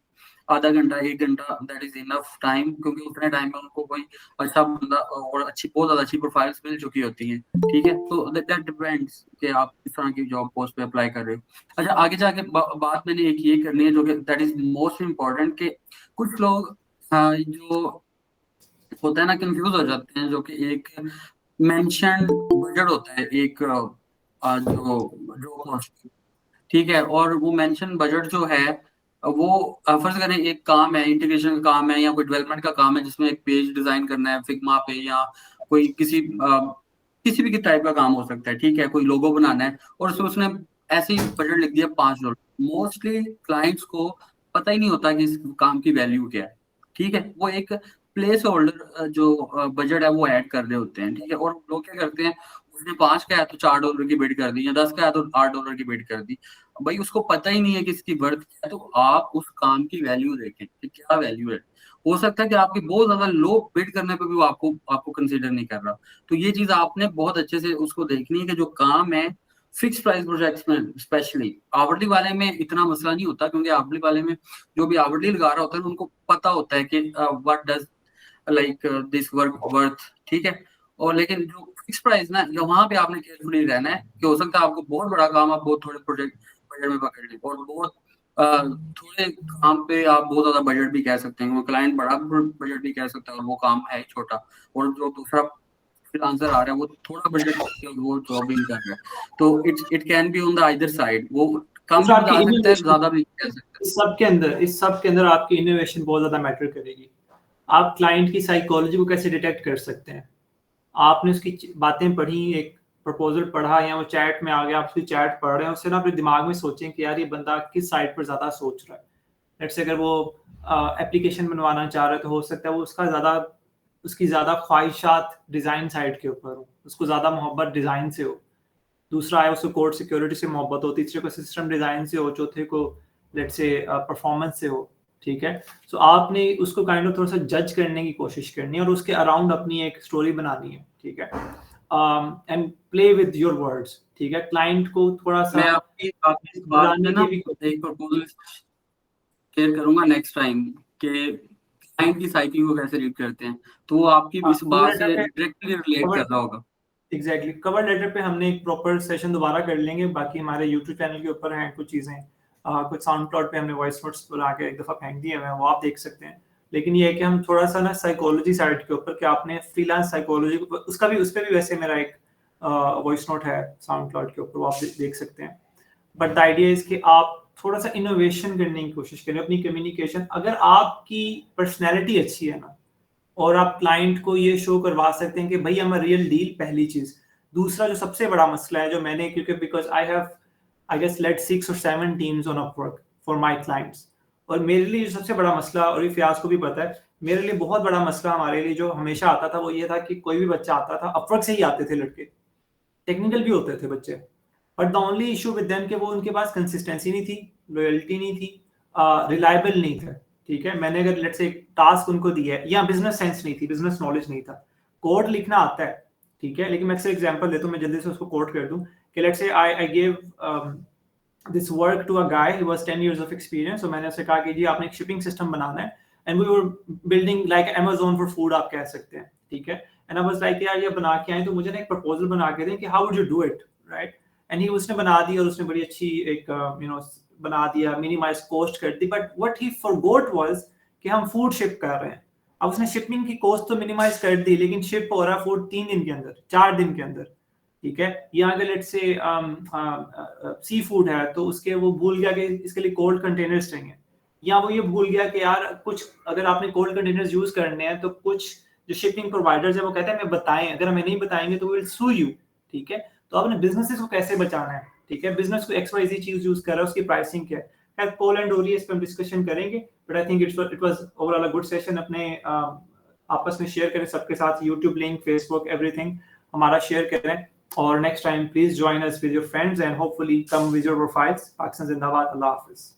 आधा घंटा 1 घंटा, दैट इज इनफ टाइम, क्योंकि उतने टाइम में उनको कोई अच्छा बंदा और बहुत ज्यादा अच्छी प्रोफाइल्स मिल चुकी होती हैं। ठीक है, तो दैट डिपेंड्स कि आप किस तरह की जॉब पोस्ट पे अप्लाई कर रहे हो। अच्छा, आगे जाके बात मैंने एक ये करनी है जो कि दैट इज मोस्ट इम्पोर्टेंट, कि कुछ लोग जो होता है ना, कंफ्यूज हो जाते हैं, जो कि एक मेंशन बजट होता है एक जो कॉस्ट, ठीक है, और वो मेंशन बजट जो है वो फर्ज करें एक काम है, इंटीग्रेशन का काम है या कोई डेवलपमेंट का काम है जिसमें एक पेज डिजाइन करना है फिग्मा पे, या कोई किसी भी टाइप का काम हो सकता है। ठीक है, कोई लोगो बनाना है और उसने ऐसे ही बजट लिख दिया $5। मोस्टली क्लाइंट्स को पता ही नहीं होता कि इस काम की वैल्यू क्या है। ठीक है, वो एक प्लेस होल्डर जो बजट है वो ऐड कर रहे होते हैं। ठीक है, और लोग क्या करते हैं, उसने 5 का है तो $4 की बिड कर दी, या 10 का है तो $8 की बिड कर दी। भाई उसको पता ही नहीं है कि इसकी वर्थ क्या है। तो आप उस काम की वैल्यू देखें कि क्या वैल्यू है। हो सकता है कि आपकी बहुत ज्यादा लो बिड करने पे भी वो आपको कंसीडर नहीं कर रहा। तो ये चीज आपने बहुत अच्छे से उसको देखनी है कि जो काम है फिक्स प्राइस प्रोजेक्ट्स में, स्पेशली आवरली वाले में इतना मसला नहीं होता, क्योंकि आवरली वाले में जो भी आवरली लगा रहा होता है उनको पता होता है कि what does like this work worth. ठीक है, और लेकिन जो फिक्स प्राइस ना, वहां पे आपने केयरफुली रहना है कि हो सकता है आपको बहुत बड़ा काम आप बहुत थोड़े प्रोजेक्ट बजट में पकड़ लें, और बहुत थोड़े काम पे आप बहुत ज्यादा बजट भी कह सकते हैं, वो क्लाइंट बड़ा बजट भी कह सकता है और वो काम है छोटा, और जो दूसरा फ्रीलांसर आ रहा है वो थोड़ा बजट वो जॉबिंग कर रहा है। तो it can be on the either side, वो कम भी बता सकते हैं, ज्यादा भी कह सकते हैं। इस सब के अंदर आपकी इनोवेशन बहुत ज्यादा मैटर करेगी। आप क्लाइंट की साइकोलॉजी को कैसे डिटेक्ट कर सकते हैं। आपने उसकी बातें पढ़ी, एक प्रपोजल पढ़ा या वो चैट में आ गया, आप उसकी चैट पढ़ रहे हैं, उससे ना अपने दिमाग में सोचें कि यार ये बंदा किस साइड पर ज़्यादा सोच रहा है। लेट्स से अगर वो एप्लीकेशन बनवाना चाह रहा है तो हो सकता है वो उसकी ज़्यादा ख्वाहिशात डिज़ाइन साइड के ऊपर हो, उसको ज़्यादा मोहब्बत डिज़ाइन से हो। दूसरा है उसको कोड सिक्योरिटी से मोहब्बत हो, तीसरे को सिस्टम डिज़ाइन से हो, चौथे को लेट्स से परफॉर्मेंस से हो। ठीक है, सो आपने उसको काइंड ऑफ थोड़ा सा जज करने की कोशिश करनी है और उसके अराउंड अपनी एक स्टोरी बनानी है। ठीक है, and play with your words. ठीक है, क्लाइंट को थोड़ा सा मैं आपकी बात में ना एक प्रपोजल शेयर करूंगा नेक्स्ट टाइम कि क्लाइंट की साइकिल को कैसे रीड करते हैं, तो वो आपकी इस बात से डायरेक्टली रिलेट कर रहा होगा। एग्जैक्टली, कवर लेटर पे हमने एक प्रॉपर सेशन दोबारा कर लेंगे। बाकी हमारे यूट्यूब चैनल के ऊपर हैं कुछ चीज़ें, कुछ साउंड क्लाउड पे हमने वॉइस नोट्स बना के एक दफ़ा फेंक दिए हुए हैं, वो आप देख सकते हैं। लेकिन ये है कि हम थोड़ा सा ना साइकोलॉजी साइड के ऊपर, कि आपने फ्रीलांस साइकोलॉजी उसका भी, उस पर भी वैसे मेरा एक वॉइस नोट है साउंड क्लाउड के ऊपर, वो आप देख सकते हैं। बट द आइडिया इज कि आप थोड़ा सा इनोवेशन करने की कोशिश करें अपनी कम्युनिकेशन। अगर आपकी पर्सनैलिटी अच्छी है ना, और आप क्लाइंट को ये शो करवा सकते हैं कि भाई हम रियल डील, पहली चीज। दूसरा जो सबसे बड़ा मसला है जो मैंने, क्योंकि because I guess led 6 or 7 teams on Upwork for my clients, और मेरे लिए जो सबसे बड़ा मसला, और ये फियाज को भी पता है, मेरे लिए बहुत बड़ा मसला हमारे लिए जो हमेशा आता था वो ये था कि कोई भी बच्चा आता था, अपवर्क से ही आते थे लड़के, टेक्निकल भी होते थे बच्चे, but the only issue with them कि वो उनके पास कंसिस्टेंसी नहीं थी, लॉयल्टी नहीं थी, रिलायबल नहीं थे, ठीक है। मैंने अगर लेट्स से एक टास्क उनको दिया है, या बिजनेस सेंस नहीं थी, बिजनेस नॉलेज नहीं था, कोड लिखना आता है, ठीक है, लेकिन मैं अक्सर एग्जांपल देता हूँ, मैं जल्दी से उसको कोड कर दूं कि let's say I give this work to a guy, he was 10 years of experience. तो मैंने उससे कहा कि जी आपने एक शिपिंग सिस्टम बनाना है, and we were building like Amazon for food, आप कह सकते हैं, ठीक है। एंड आई वाज लाइक यार ये बना के आए तो मुझे ना एक प्रपोजल बना के दें कि how would you do it, right. And he उसने बना दी, और उसने बड़ी अच्छी एक बना दिया, मिनिमाइज कॉस्ट कर दी, but what he forgot was कि हम फूड शिप कर रहे हैं। अब उसने शिपिंग की कॉस्ट तो मिनिमाइज कर दी, लेकिन शिप हो रहा है फूड 3 दिन के अंदर, 4 दिन के अंदर, ठीक है। या अगर लेट्स से सी फूड है तो उसके वो भूल गया कि इसके लिए कोल्ड कंटेनर्स चाहिए, या वो ये भूल गया कि यार कुछ अगर आपने कोल्ड कंटेनर्स यूज करने हैं तो कुछ जो शिपिंग प्रोवाइडर्स है वो कहते हैं हमें बताएं, अगर हमें नहीं बताएंगे तो विल सू यू, ठीक है। तो आपने बिजनेसेस को कैसे बचाना है, ठीक है। बिजनेस को XYZ चीज यूज कर रहा है, उसकी प्राइसिंग क्या है, खैर कॉल एंड हो रही है, इस पर हम डिस्कशन करेंगे, but I think it was overall a good session. अपने आपस में शेयर करें सबके साथ, यूट्यूब लिंक, फेसबुक, एवरीथिंग हमारा शेयर करें, और next time please join us with your friends and hopefully come with your profiles. Pakistan जिंदाबाद, अल्लाह हाफिज।